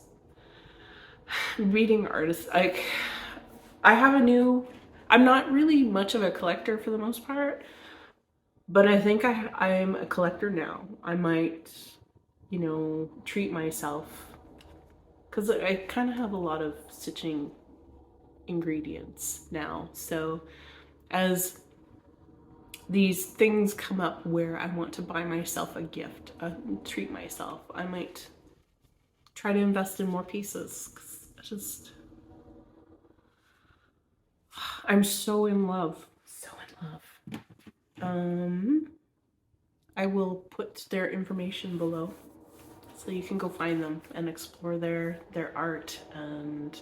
reading artists, I have I'm not really much of a collector for the most part, but I think I'm a collector now. I might, you know, treat myself, because I kind of have a lot of stitching ingredients now. So as these things come up where I want to buy myself a gift, treat myself, I might try to invest in more pieces, because I'm so in love. So in love. I will put their information below so you can go find them and explore their art, and,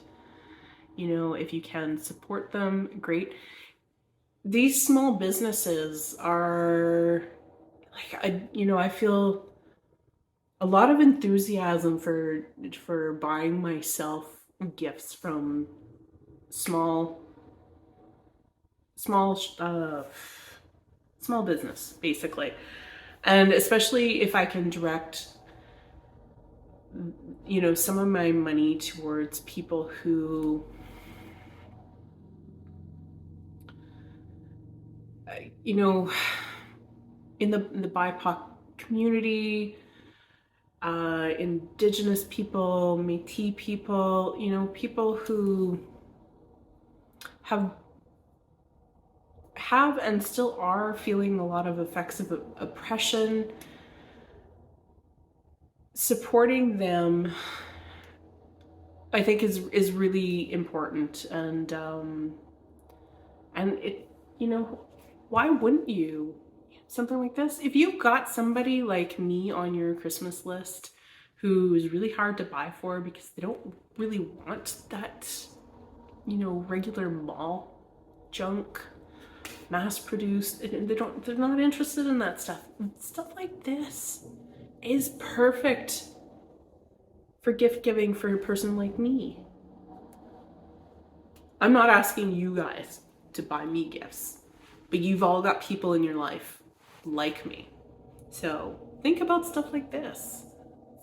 you know, if you can support them, great. These small businesses are like, I feel a lot of enthusiasm for buying myself gifts from small business, basically. And especially if I can direct, you know, some of my money towards people who, you know, in the BIPOC community, Indigenous people, Métis people, you know, people who have and still are feeling a lot of effects of oppression. Supporting them, I think, is really important, and it, you know, why wouldn't you? Something like this, if you've got somebody like me on your Christmas list who is really hard to buy for because they don't really want that, you know, regular mall junk, mass produced, they're not interested in that stuff. Stuff like this is perfect for gift giving for a person like me. I'm not asking you guys to buy me gifts, but you've all got people in your life like me. So think about stuff like this.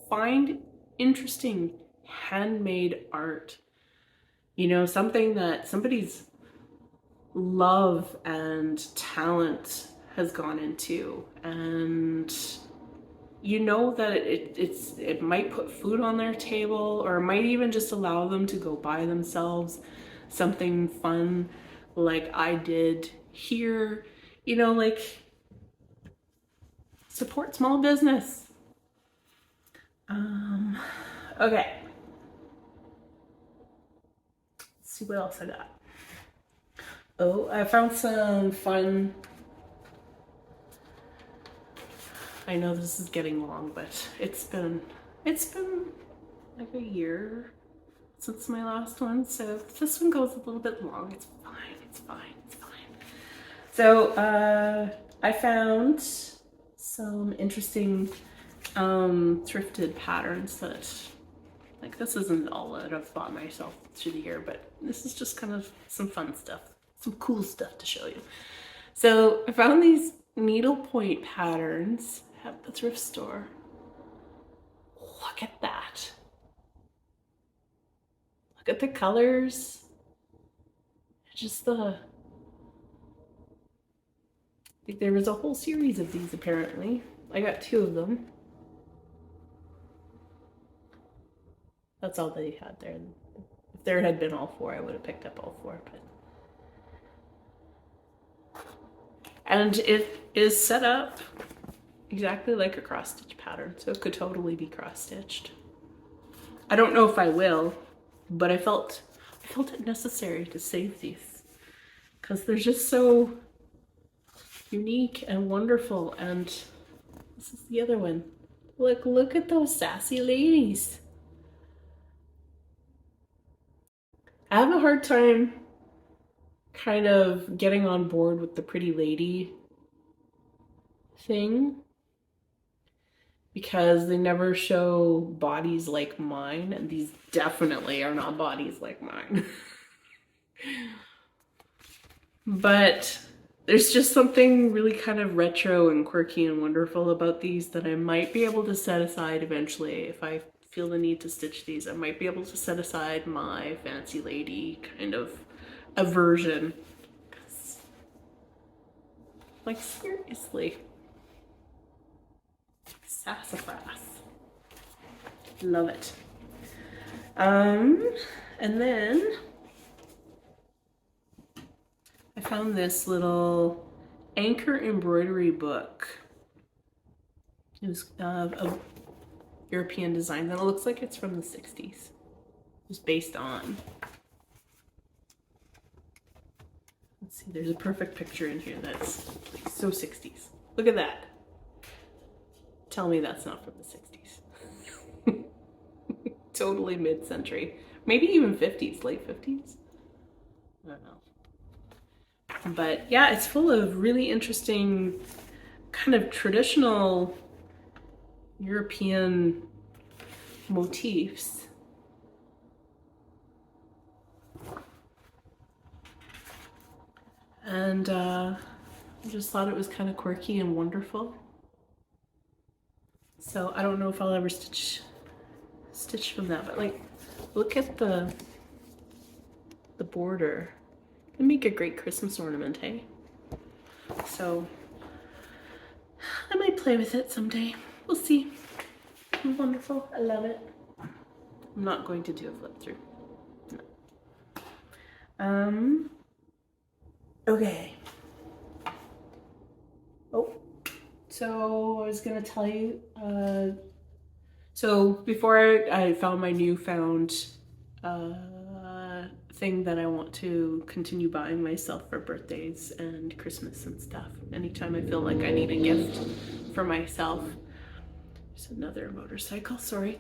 Find interesting handmade art. You know, something that somebody's love and talent has gone into, and you know that it might put food on their table, or it might even just allow them to go buy themselves something fun like I did here. You know, like, support small business. Okay. Let's see what else I got. Oh, I found some fun. I know this is getting long, but it's been like a year since my last one, so if this one goes a little bit long, it's fine, it's fine, it's fine. So I found some interesting thrifted patterns that, like, this isn't all that I've bought myself through the year, but this is just kind of some fun stuff, some cool stuff to show you. So I found these needlepoint patterns at the thrift store. Look at that. Look at the colors. Just the... I think there was a whole series of these apparently. I got 2 of them. That's all they had there. If there had been all 4, I would have picked up all 4. But... And it is set up exactly like a cross-stitch pattern, so it could totally be cross-stitched. I don't know if I will, but I felt it necessary to save these because they're just so unique and wonderful. And this is the other one. Look at those sassy ladies. I have a hard time kind of getting on board with the pretty lady thing because they never show bodies like mine, and these definitely are not bodies like mine. But there's just something really kind of retro and quirky and wonderful about these that I might be able to set aside eventually. If I feel the need to stitch these, I might be able to set aside my fancy lady kind of aversion. Like, seriously. Sassafras. Love it. And then I found this little anchor embroidery book. It was a European design, and it looks like it's from the 60s. It was based on... Let's see, there's a perfect picture in here that's like so 60s. Look at that. Tell me that's not from the 60s. Totally mid-century. Maybe even 50s, late 50s. I don't know. But yeah, it's full of really interesting kind of traditional European motifs. And I just thought it was kind of quirky and wonderful. So I don't know if I'll ever stitch from that, but like, look at the border. It'd make a great Christmas ornament, hey? So I might play with it someday. We'll see. Wonderful. I love it. I'm not going to do a flip through. No. Okay. Oh, so I was gonna tell you, so before I found my newfound thing that I want to continue buying myself for birthdays and Christmas and stuff, anytime I feel like I need a gift for myself. There's another motorcycle, sorry.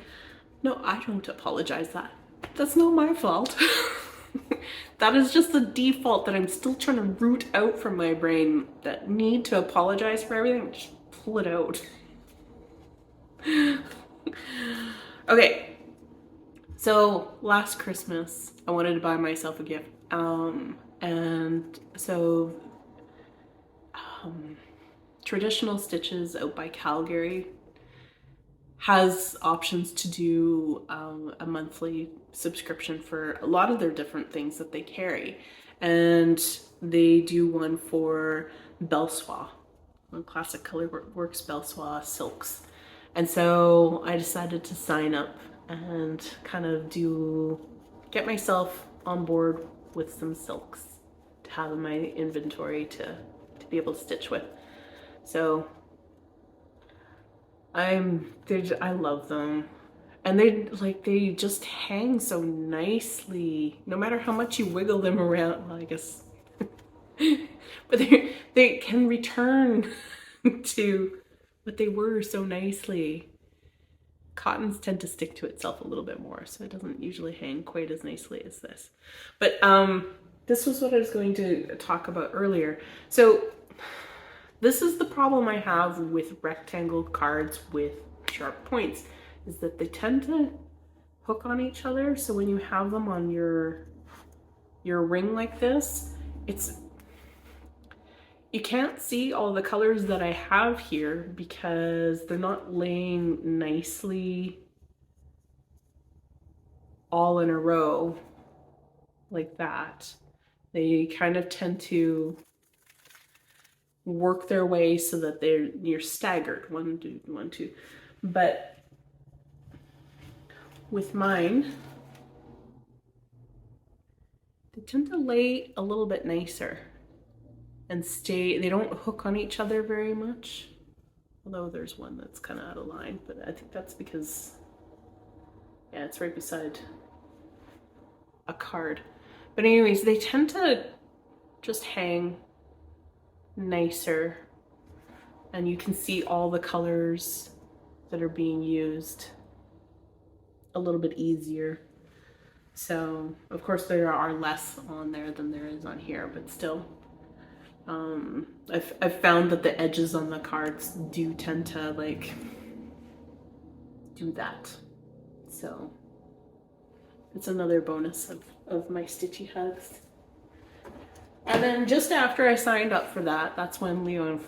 No, I don't apologize that. That's not my fault. That is just the default that I'm still trying to root out from my brain, that need to apologize for everything. Just pull it out. Okay, so last Christmas I wanted to buy myself a gift, and so Traditional Stitches out by Calgary has options to do a monthly subscription for a lot of their different things that they carry, and they do one for Belsois, classic color work spell swa silks. And so I decided to sign up and kind of get myself on board with some silks to have in my inventory to be able to stitch with. So I love them. And they just hang so nicely, no matter how much you wiggle them around. Well, I guess, but they can return to what they were so nicely. Cottons tend to stick to itself a little bit more, so it doesn't usually hang quite as nicely as this. But this was what I was going to talk about earlier. So this is the problem I have with rectangle cards with sharp points, is that they tend to hook on each other. So when you have them on your ring like this, you can't see all the colors that I have here because they're not laying nicely all in a row like that. They kind of tend to work their way so that you're staggered, 1, 2, 1, 2. But with mine, they tend to lay a little bit nicer and they don't hook on each other very much. Although there's one that's kind of out of line, but I think that's because, yeah, it's right beside a card. But anyways, they tend to just hang nicer, and you can see all the colors that are being used a little bit easier. So of course there are less on there than there is on here, but still I've found that the edges on the cards do tend to like do that. So it's another bonus of my stitchy hugs. And then just after I signed up for that, that's when Leo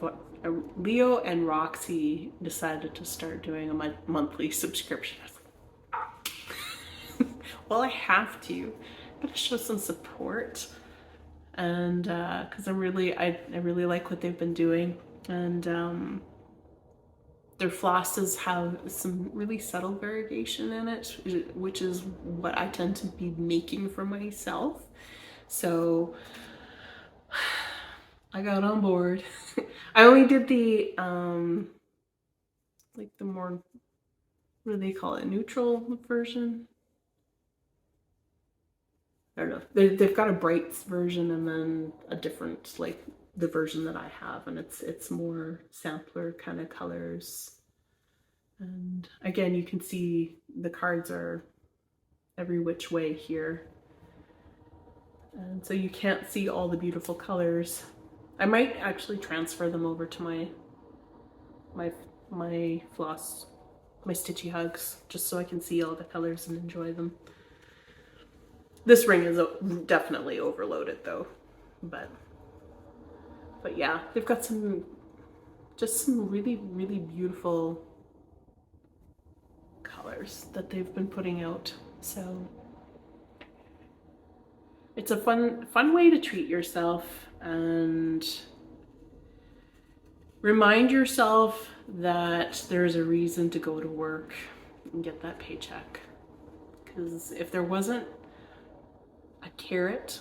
and Roxy decided to start doing a monthly subscription. I was like, well, I have to. I'm gonna show some support, and because I really like what they've been doing, and their flosses have some really subtle variegation in it, which is what I tend to be making for myself. So I got on board. I only did the like the more, what do they call it, neutral version? I don't know. They've got a brights version and then a different, like the version that I have, and it's more sampler kind of colors. And again, you can see the cards are every which way here. And so you can't see all the beautiful colors. I might actually transfer them over to my stitchy hugs, just so I can see all the colors and enjoy them. This ring is definitely overloaded though, but yeah, they've got some really, really beautiful colors that they've been putting out. So it's a fun way to treat yourself and remind yourself that there's a reason to go to work and get that paycheck. Because if there wasn't a carrot,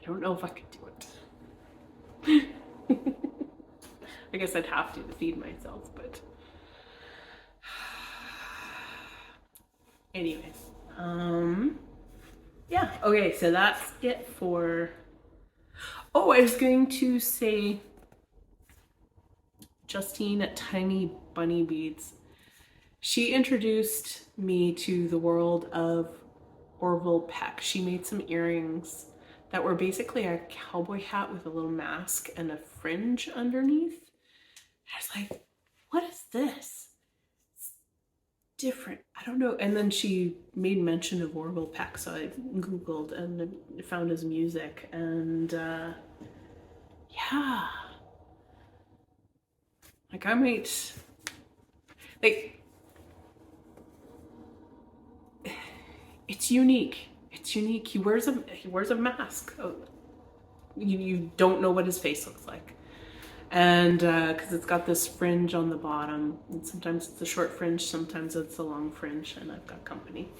I don't know if I could do it. I guess I'd have to feed myself, but anyways, yeah, okay, so that's it for, oh, I was going to say Justine at Tiny Bunny Beads. She introduced me to the world of Orville Peck. She made some earrings that were basically a cowboy hat with a little mask and a fringe underneath. I was like, what is this? It's different. I don't know. And then she made mention of Orville Peck, so I Googled and found his music, and yeah. Like I might, like, it's unique. It's unique. He wears a mask. Oh, you don't know what his face looks like. And because it's got this fringe on the bottom, and sometimes it's a short fringe, sometimes it's a long fringe, and I've got company.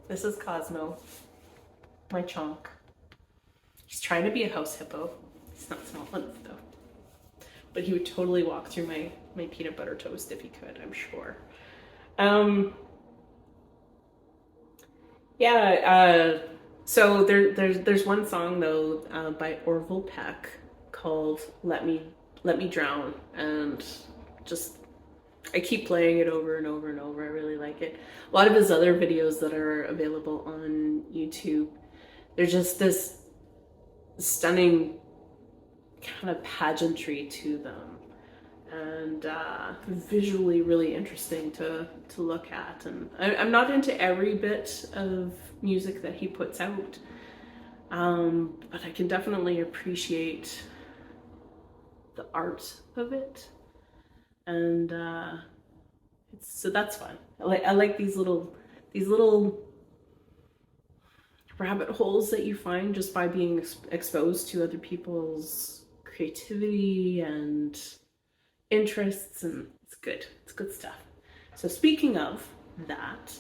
This is Cosmo, my chonk. He's trying to be a house hippo. He's not small enough though. But he would totally walk through my peanut butter toast if he could, I'm sure. So there's one song though by Orville Peck called "Let Me Drown," and just I keep playing it over and over and over. I really like it. A lot of his other videos that are available on YouTube, they're just this stunning kind of pageantry to them, and visually really interesting to look at. And I'm not into every bit of music that he puts out, but I can definitely appreciate the art of it, and so that's fun. I like these little rabbit holes that you find just by being exposed to other people's creativity and interests, and it's good stuff. So speaking of that,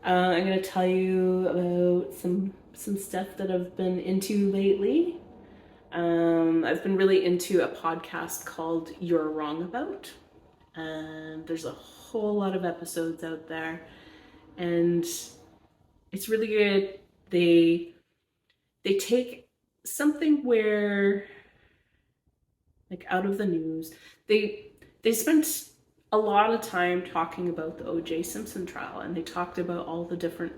I'm going to tell you about some stuff that I've been into lately. I've been really into a podcast called You're Wrong About, and there's a whole lot of episodes out there, and it's really good. They take something where, like, out of the news, they spent a lot of time talking about the O.J. Simpson trial, and they talked about all the different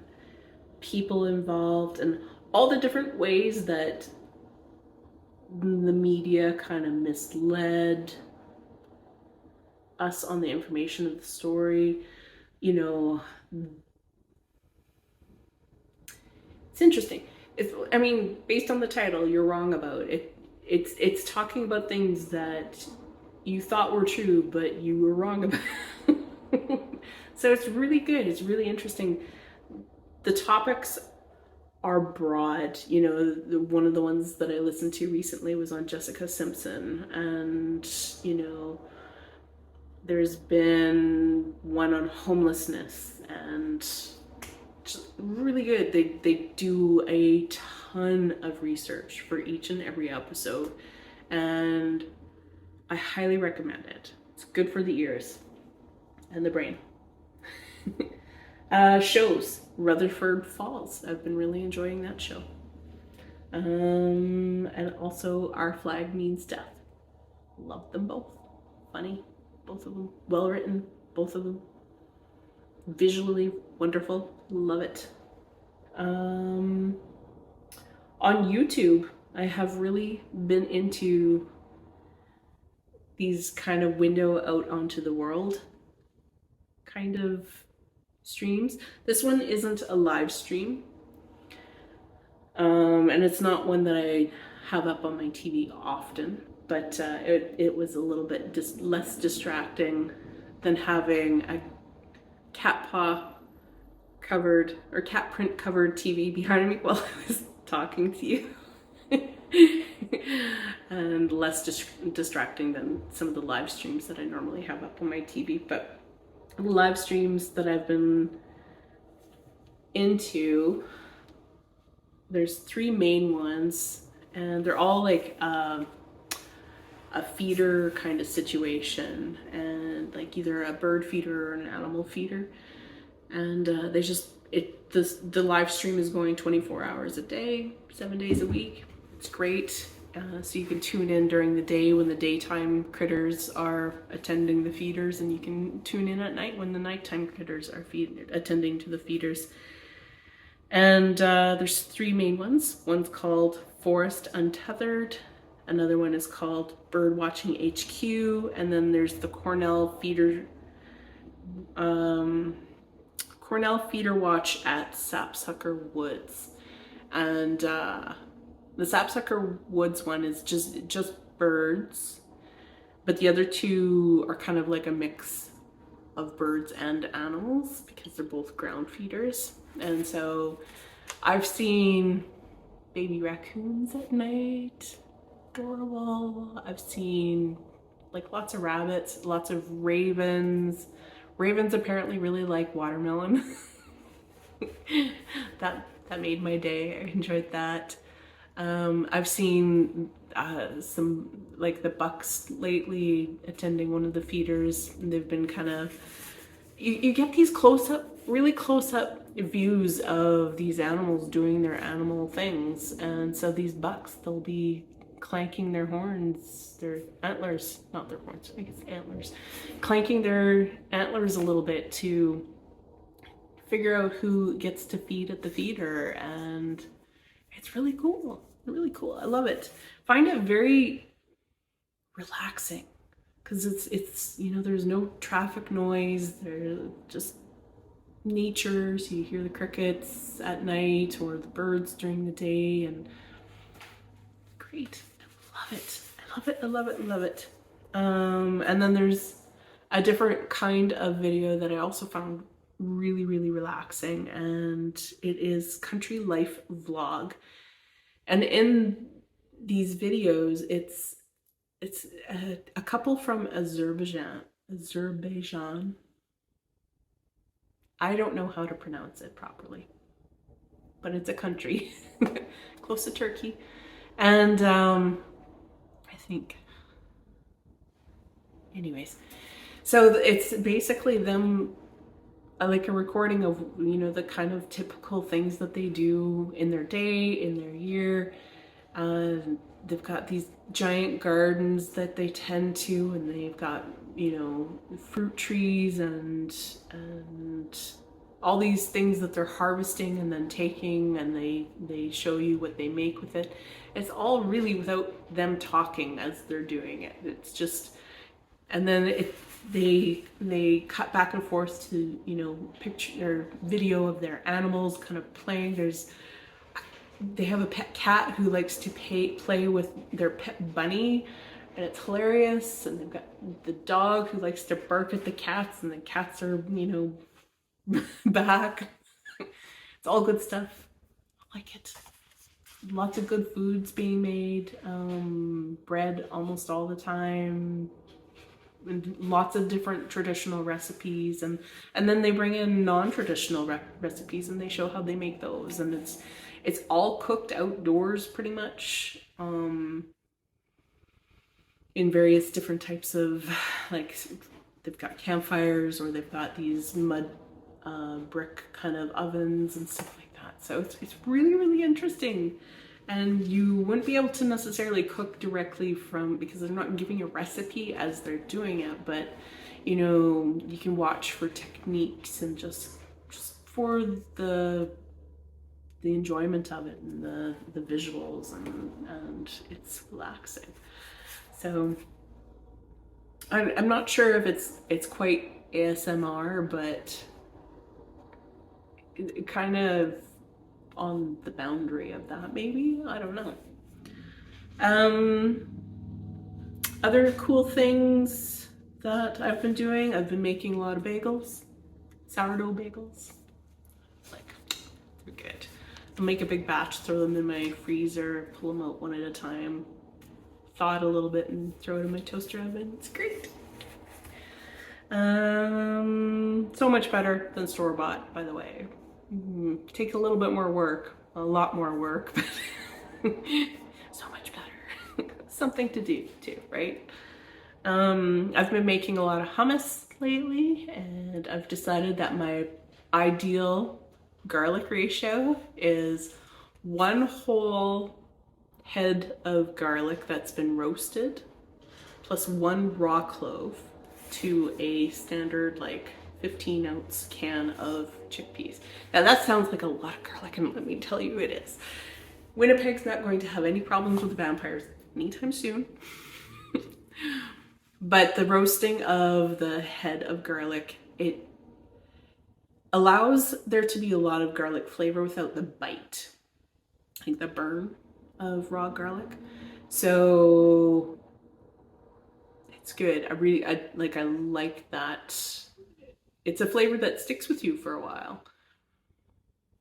people involved and all the different ways that the media kind of misled us on the information of the story. You know, it's interesting. I mean, based on the title, You're Wrong About it. It's talking about things that you thought were true, but you were wrong about. So it's really good. It's really interesting. The topics are broad. You know, one of the ones that I listened to recently was on Jessica Simpson, and you know, there's been one on homelessness, and just really good. They do a ton of research for each and every episode, and I highly recommend it. It's good for the ears and the brain. Shows. Rutherford Falls. I've been really enjoying that show. And also Our Flag Means Death. Love them both. Funny, both of them. Well written, both of them. Visually wonderful. Love it. On YouTube, I have really been into these kind of window out onto the world kind of streams. This one isn't a live stream, and it's not one that I have up on my TV often, but it was a little bit less distracting than having a cat paw covered or cat print covered TV behind me while I was talking to you. And less distracting than some of the live streams that I normally have up on my TV. But the live streams that I've been into, there's 3 main ones, and they're all like a feeder kind of situation, and like either a bird feeder or an animal feeder, and the live stream is going 24 hours a day, 7 days a week. It's great. So you can tune in during the day when the daytime critters are attending the feeders, and you can tune in at night when the nighttime critters are attending to the feeders. And there's 3 main ones. One's called Forest Untethered, another one is called Birdwatching HQ, and then there's the Cornell Feeder Watch at Sapsucker Woods. And the Sapsucker Woods one is just birds, but the other 2 are kind of like a mix of birds and animals because they're both ground feeders. And so I've seen baby raccoons at night. Adorable. I've seen like lots of rabbits, lots of ravens. Ravens apparently really like watermelon. that made my day. I enjoyed that. I've seen some, like the bucks lately attending one of the feeders, and they've been kind of, you get these really close up views of these animals doing their animal things. And so these bucks, they'll be clanking their horns, their antlers, not their horns, I guess antlers, clanking their antlers a little bit to figure out who gets to feed at the feeder. And it's really cool. Really cool. I love it. Find it very relaxing because it's you know, there's no traffic noise. There's just nature. So you hear the crickets at night or the birds during the day, and great. I love it. I love it. I love it. I love it. And then there's a different kind of video that I also found really, really relaxing, and it is country life vlog. And in these videos, it's a couple from Azerbaijan. I don't know how to pronounce it properly, but it's a country close to Turkey. And I think, anyways, so it's basically them, like a recording of, you know, the kind of typical things that they do in their day, in their year. They've got these giant gardens that they tend to, and they've got, you know, fruit trees and all these things that they're harvesting and then taking, and they show you what they make with it. It's all really without them talking as they're doing it. It's just, and then they cut back and forth to, you know, picture or video of their animals kind of playing. They have a pet cat who likes to play with their pet bunny, and it's hilarious. And they've got the dog who likes to bark at the cats, and the cats are, you know, back. It's all good stuff. I like it. Lots of good foods being made. Bread almost all the time. And lots of different traditional recipes, and then they bring in non-traditional recipes and they show how they make those, and it's all cooked outdoors pretty much, in various different types of, like, they've got campfires, or they've got these mud brick kind of ovens and stuff like that. So it's really, really interesting. And you wouldn't be able to necessarily cook directly from, because they're not giving a recipe as they're doing it, but, you know, you can watch for techniques and just for the enjoyment of it and the visuals, and it's relaxing. So I'm not sure if it's quite ASMR, but it kind of on the boundary of that, maybe. I don't know. Other cool things that I've been doing, I've been making a lot of bagels, sourdough bagels. Like, they're good. I'll make a big batch, throw them in my freezer, pull them out one at a time, thaw it a little bit, and throw it in my toaster oven. It's great. So much better than store-bought, by the way. Take a little bit more work, a lot more work, but so much better. Something to do too, right? I've been making a lot of hummus lately, and I've decided that my ideal garlic ratio is 1 whole head of garlic that's been roasted plus 1 raw clove to a standard, like, 15-ounce can of chickpeas. Now that sounds like a lot of garlic, and let me tell you, it is. Winnipeg's not going to have any problems with vampires anytime soon. But the roasting of the head of garlic, it allows there to be a lot of garlic flavor without the bite, like the burn of raw garlic. So it's good. I like that. It's a flavor that sticks with you for a while.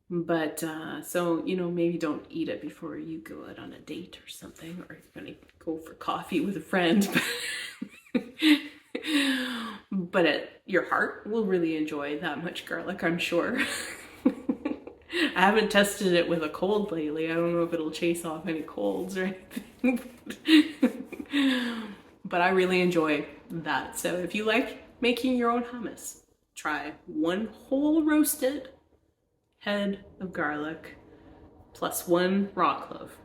But so, you know, maybe don't eat it before you go out on a date or something, or you're gonna go for coffee with a friend. But your heart will really enjoy that much garlic, I'm sure. I haven't tested it with a cold lately. I don't know if it'll chase off any colds or anything. But I really enjoy that. So if you like making your own hummus, try 1 whole roasted head of garlic plus 1 raw clove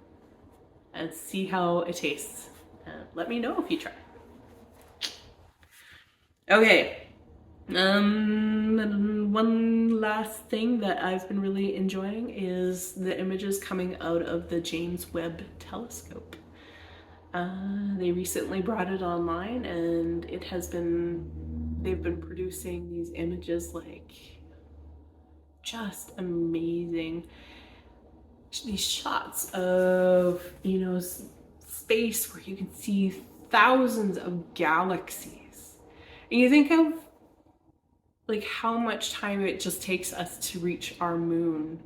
and see how it tastes. And let me know if you try. Okay. One last thing that I've been really enjoying is the images coming out of the James Webb Telescope. They recently brought it online, and they've been producing these images like just amazing. These shots of, you know, space where you can see thousands of galaxies. And you think of like how much time it just takes us to reach our moon.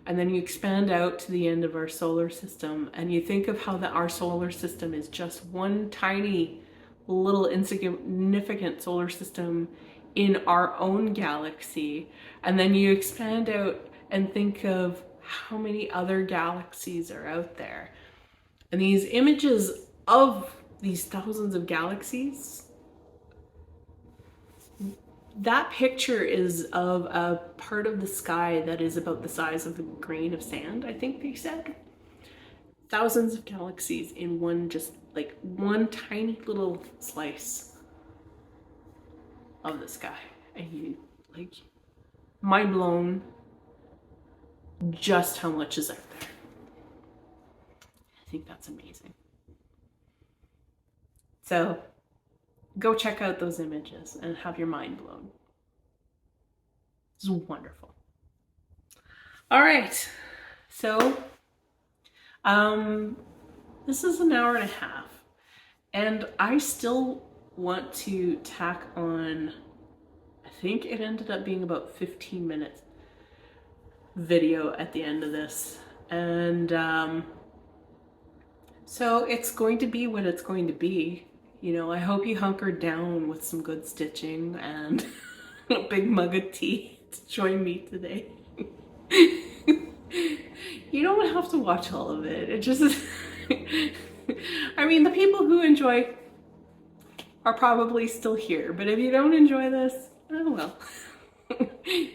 And then you expand out to the end of our solar system, and you think of how our solar system is just one tiny little insignificant solar system in our own galaxy. And then you expand out and think of how many other galaxies are out there. And these images of these thousands of galaxies, that picture is of a part of the sky that is about the size of a grain of sand, I think they said. Thousands of galaxies in one tiny little slice of the sky. And you, like, mind blown just how much is out there. I think that's amazing. So go check out those images and have your mind blown. It's wonderful. All right, so this is an hour and a half, and I still want to tack on, I think it ended up being about 15 minutes video at the end of this. And so it's going to be what it's going to be. You know, I hope you hunkered down with some good stitching and a big mug of tea to join me today. You don't have to watch all of it. It just, I mean, the people who enjoy are probably still here, but if you don't enjoy this, oh well.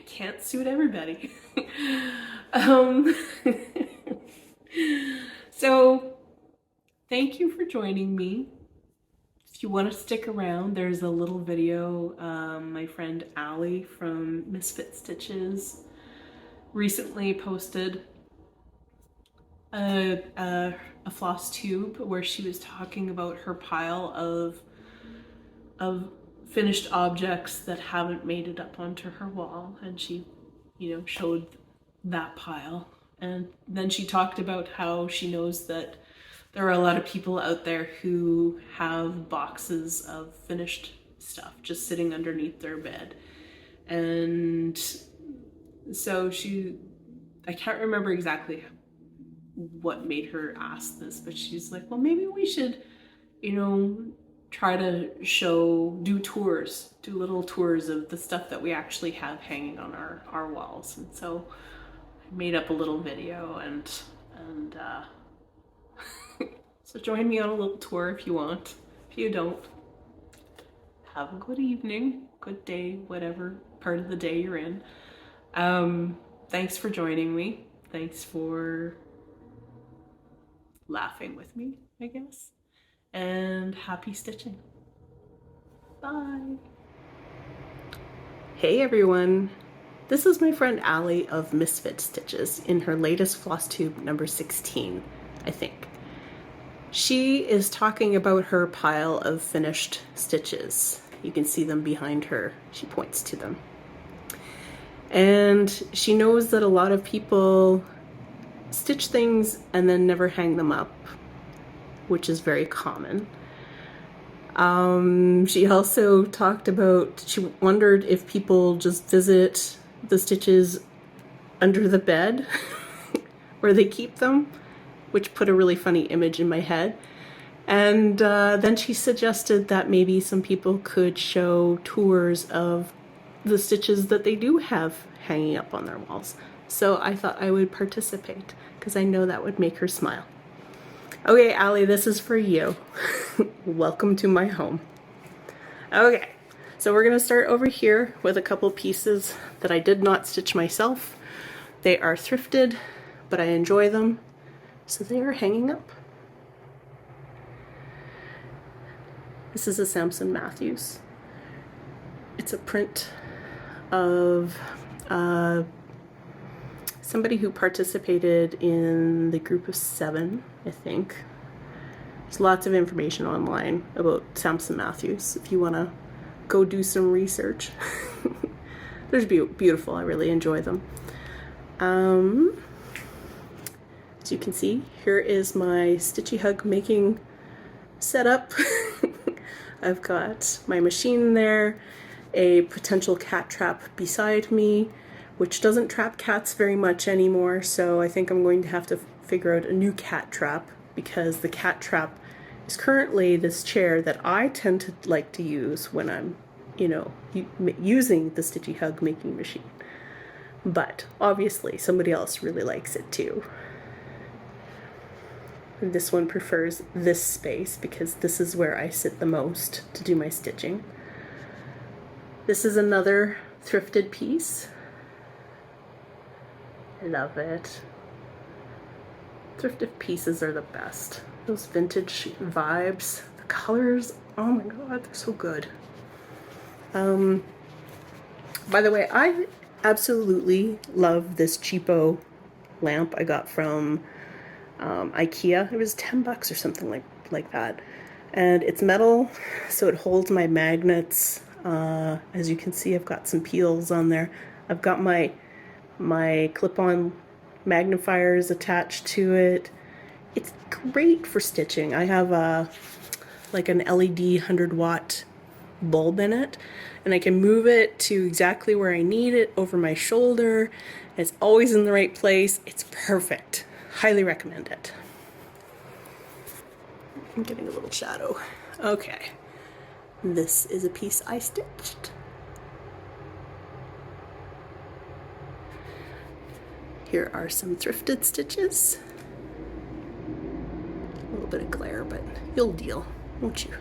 Can't suit everybody. So thank you for joining me. If you want to stick around, there's a little video my friend Allie from Misfit Stitches recently posted a Flosstube where she was talking about her pile of finished objects that haven't made it up onto her wall, and she, you know, showed that pile. And then she talked about how she knows that there are a lot of people out there who have boxes of finished stuff just sitting underneath their bed. And so I can't remember exactly what made her ask this, but she's like, well, maybe we should, you know, try to do little tours of the stuff that we actually have hanging on our walls. And so I made up a little video, and so join me on a little tour if you want. If you don't, have a good evening, good day, whatever part of the day you're in. Thanks for joining me. Thanks for laughing with me, I guess. And happy stitching. Bye. Hey everyone. This is my friend Allie of Misfit Stitches in her latest Flosstube number 16, I think. She is talking about her pile of finished stitches. You can see them behind her. She points to them. And she knows that a lot of people stitch things and then never hang them up, which is very common. She also talked about, she wondered if people just visit the stitches under the bed where they keep them, which put a really funny image in my head. And then she suggested that maybe some people could show tours of the stitches that they do have hanging up on their walls. So I thought I would participate because I know that would make her smile. Okay, Allie, this is for you. Welcome to my home. Okay, so we're gonna start over here with a couple pieces that I did not stitch myself. They are thrifted, but I enjoy them, so they are hanging up. This is a Samson Matthews. It's a print of somebody who participated in the group of 7, I think. There's lots of information online about Samson Matthews if you want to go do some research. They're beautiful. I really enjoy them. As you can see, here is my Stitchy Hug making setup. I've got my machine there, a potential cat trap beside me, which doesn't trap cats very much anymore, so I think I'm going to have to figure out a new cat trap, because the cat trap is currently this chair that I tend to like to use when I'm, you know, using the Stitchy Hug making machine. But obviously somebody else really likes it too. And this one prefers this space because this is where I sit the most to do my stitching. This is another thrifted piece. I love it. Thrifted pieces are the best. Those vintage vibes, the colors, oh my god, they're so good. By the way, I absolutely love this cheapo lamp I got from IKEA. It was 10 bucks or something like that. And it's metal, so it holds my magnets. As you can see, I've got some peels on there. I've got my clip-on magnifiers attached to it. It's great for stitching. I have like an LED 100-watt bulb in it, and I can move it to exactly where I need it over my shoulder. It's always in the right place. It's perfect. Highly recommend it. I'm getting a little shadow. Okay. This is a piece I stitched. Here are some thrifted stitches. A little bit of glare, but you'll deal, won't you?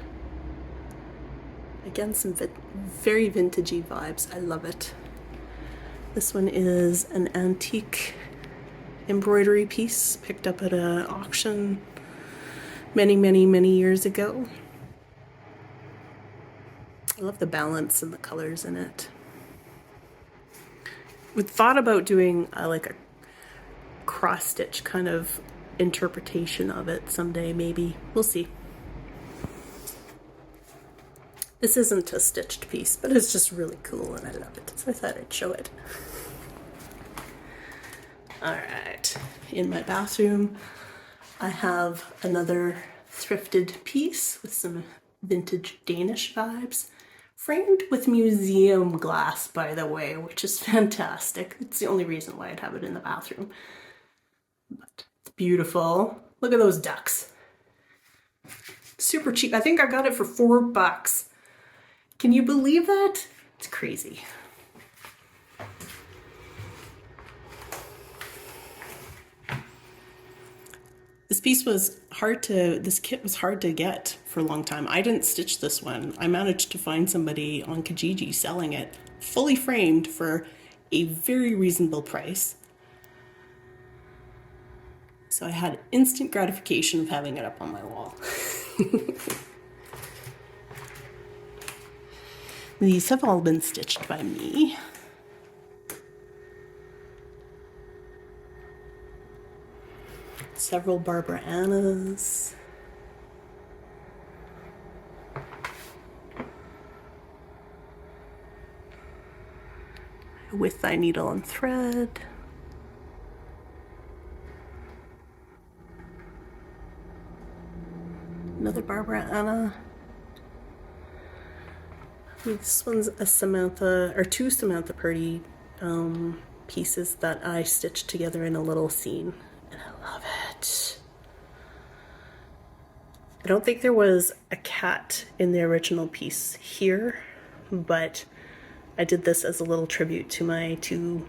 Again, some very vintagey vibes. I love it. This one is an antique embroidery piece picked up at an auction many years ago. I love the balance and the colors in it. We thought about doing like a cross stitch kind of interpretation of it someday, maybe. We'll see. This isn't a stitched piece, but it's just really cool and I love it, so I thought I'd show it. Alright, in my bathroom I have another thrifted piece with some vintage Danish vibes, framed with museum glass, by the way, which is fantastic. It's the only reason why I'd have it in the bathroom. But it's beautiful. Look at those ducks. Super cheap. I think I got it for $4. Can you believe that? It's crazy. This kit was hard to get for a long time. I didn't stitch this one. I managed to find somebody on Kijiji selling it fully framed for a very reasonable price. So I had instant gratification of having it up on my wall. These have all been stitched by me. Several Barbara Annas. With Thy Needle and Thread. Another Barbara Anna. This one's a Samantha, or two Samantha Purdy pieces that I stitched together in a little scene, and I love it. I don't think there was a cat in the original piece here, but I did this as a little tribute to my two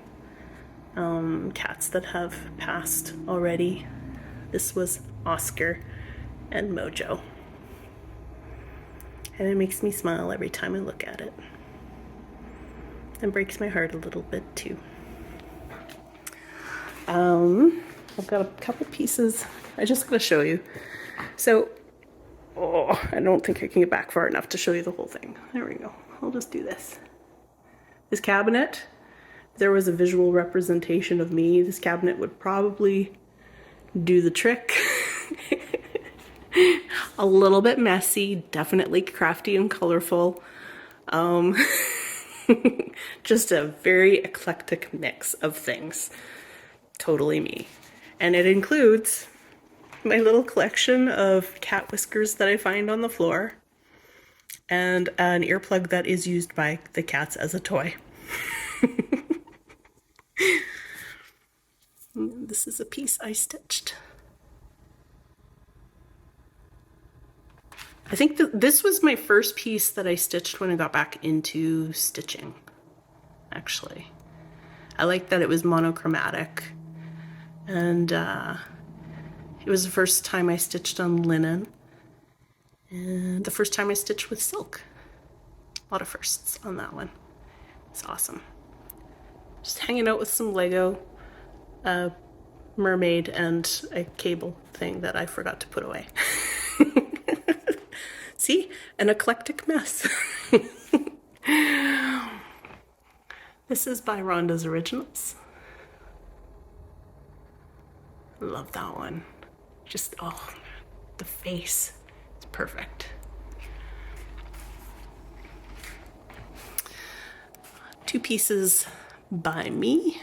cats that have passed already. This was Oscar and Mojo. And it makes me smile every time I look at it. And breaks my heart a little bit too. I've got a couple pieces. I just gotta show you. So, I don't think I can get back far enough to show you the whole thing. There we go. I'll just do this. This cabinet, if there was a visual representation of me, this cabinet would probably do the trick. A little bit messy, definitely crafty and colorful. Just a very eclectic mix of things. Totally me. And it includes my little collection of cat whiskers that I find on the floor and an earplug that is used by the cats as a toy. This is a piece I stitched. I think this was my first piece that I stitched when I got back into stitching, actually. I liked that it was monochromatic, and it was the first time I stitched on linen, and the first time I stitched with silk. A lot of firsts on that one. It's awesome. Just hanging out with some Lego, mermaid, and a cable thing that I forgot to put away. See? An eclectic mess. This is by Rhonda's Originals. Love that one. Just, oh, the face. It's perfect. Two pieces by me.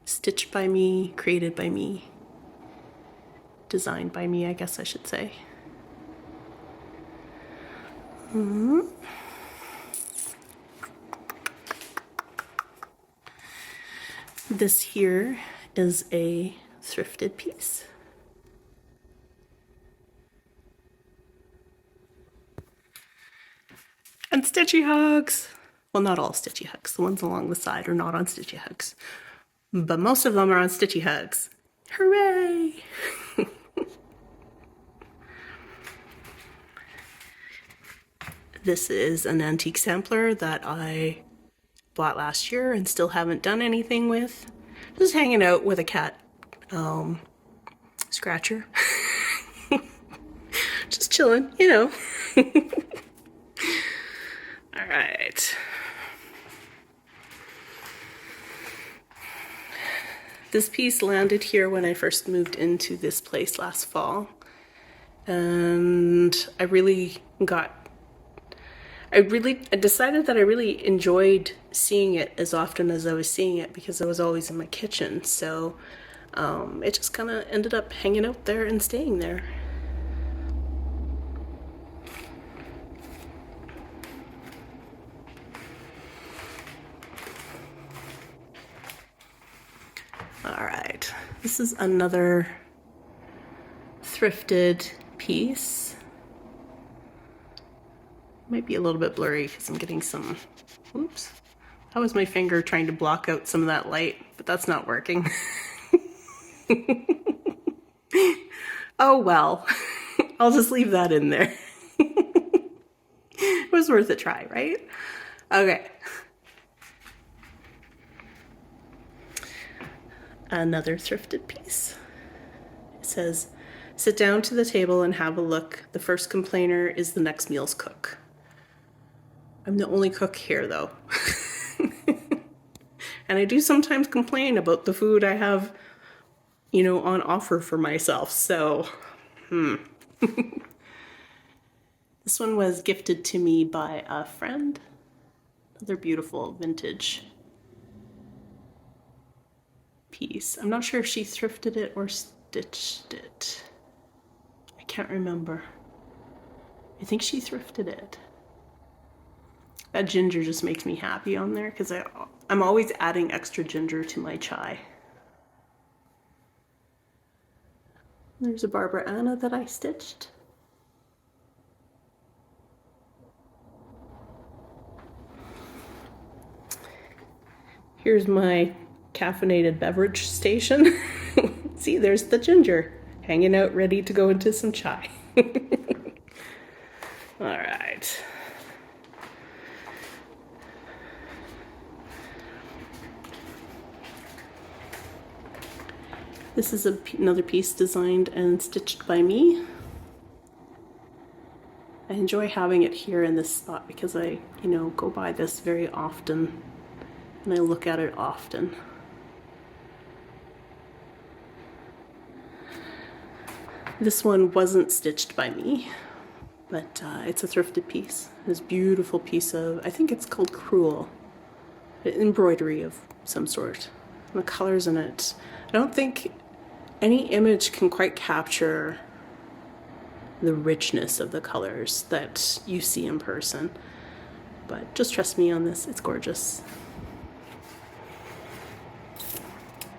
Stitched by me, created by me. Designed by me, I guess I should say. This here is a thrifted piece. And stitchy hugs. Well, not all stitchy hugs. The ones along the side are not on stitchy hugs. But most of them are on stitchy hugs. Hooray! This is an antique sampler that I bought last year and still haven't done anything with. Just hanging out with a cat scratcher. Just chilling, you know. All right. This piece landed here when I first moved into this place last fall. And I decided that I really enjoyed seeing it as often as I was seeing it because I was always in my kitchen. So it just kind of ended up hanging out there and staying there. All right, this is another thrifted piece. Might be a little bit blurry because I'm getting some, oops, that was my finger trying to block out some of that light, but that's not working. Oh well, I'll just leave that in there. It was worth a try, right? Okay. Another thrifted piece. It says, sit down to the table and have a look. The first complainer is the next meal's cook. I'm the only cook here though. And I do sometimes complain about the food I have, you know, on offer for myself. So, This one was gifted to me by a friend. Another beautiful vintage piece. I'm not sure if she thrifted it or stitched it. I can't remember. I think she thrifted it. That ginger just makes me happy on there because I'm always adding extra ginger to my chai. There's a Barbara Anna that I stitched. Here's my caffeinated beverage station. See, there's the ginger hanging out ready to go into some chai. All right. This is another piece designed and stitched by me. I enjoy having it here in this spot because I, go by this very often and I look at it often. This one wasn't stitched by me, but it's a thrifted piece. This beautiful piece of, I think it's called crewel, embroidery of some sort. And the colors in it, I don't think any image can quite capture the richness of the colors that you see in person. But just trust me on this, it's gorgeous.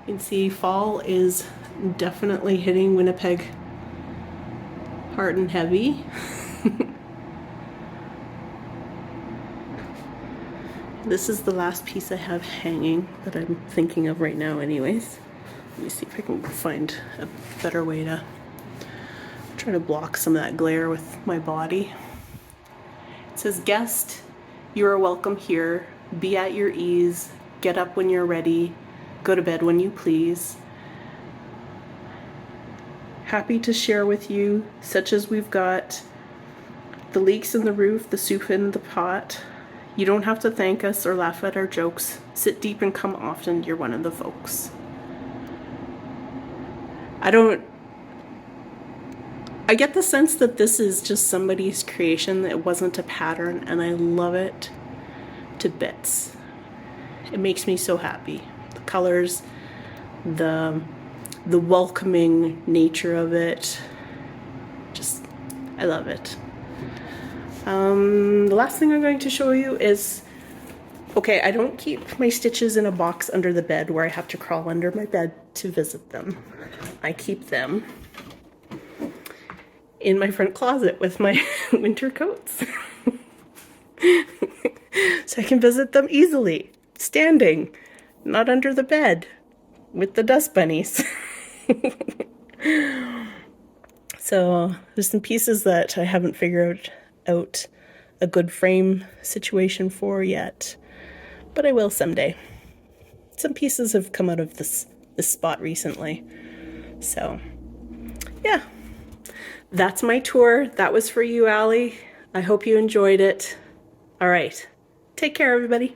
You can see fall is definitely hitting Winnipeg hard and heavy. This is the last piece I have hanging that I'm thinking of right now anyways. Let me see if I can find a better way to try to block some of that glare with my body. It says, "Guest, you are welcome here. Be at your ease. Get up when you're ready. Go to bed when you please. Happy to share with you, such as we've got. The leaks in the roof, the soup in the pot. You don't have to thank us or laugh at our jokes. Sit deep and come often. You're one of the folks." I get the sense that this is just somebody's creation, that it wasn't a pattern, and I love it to bits. It makes me so happy. The colors, the welcoming nature of it, just, I love it. The last thing I'm going to show you is, okay, I don't keep my stitches in a box under the bed where I have to crawl under my bed to visit them. I keep them in my front closet with my winter coats. So I can visit them easily, standing, not under the bed with the dust bunnies. So there's some pieces that I haven't figured out a good frame situation for yet, but I will someday. Some pieces have come out of this spot recently. So yeah, that's my tour. That was for you, Allie. I hope you enjoyed it. All right, take care, everybody.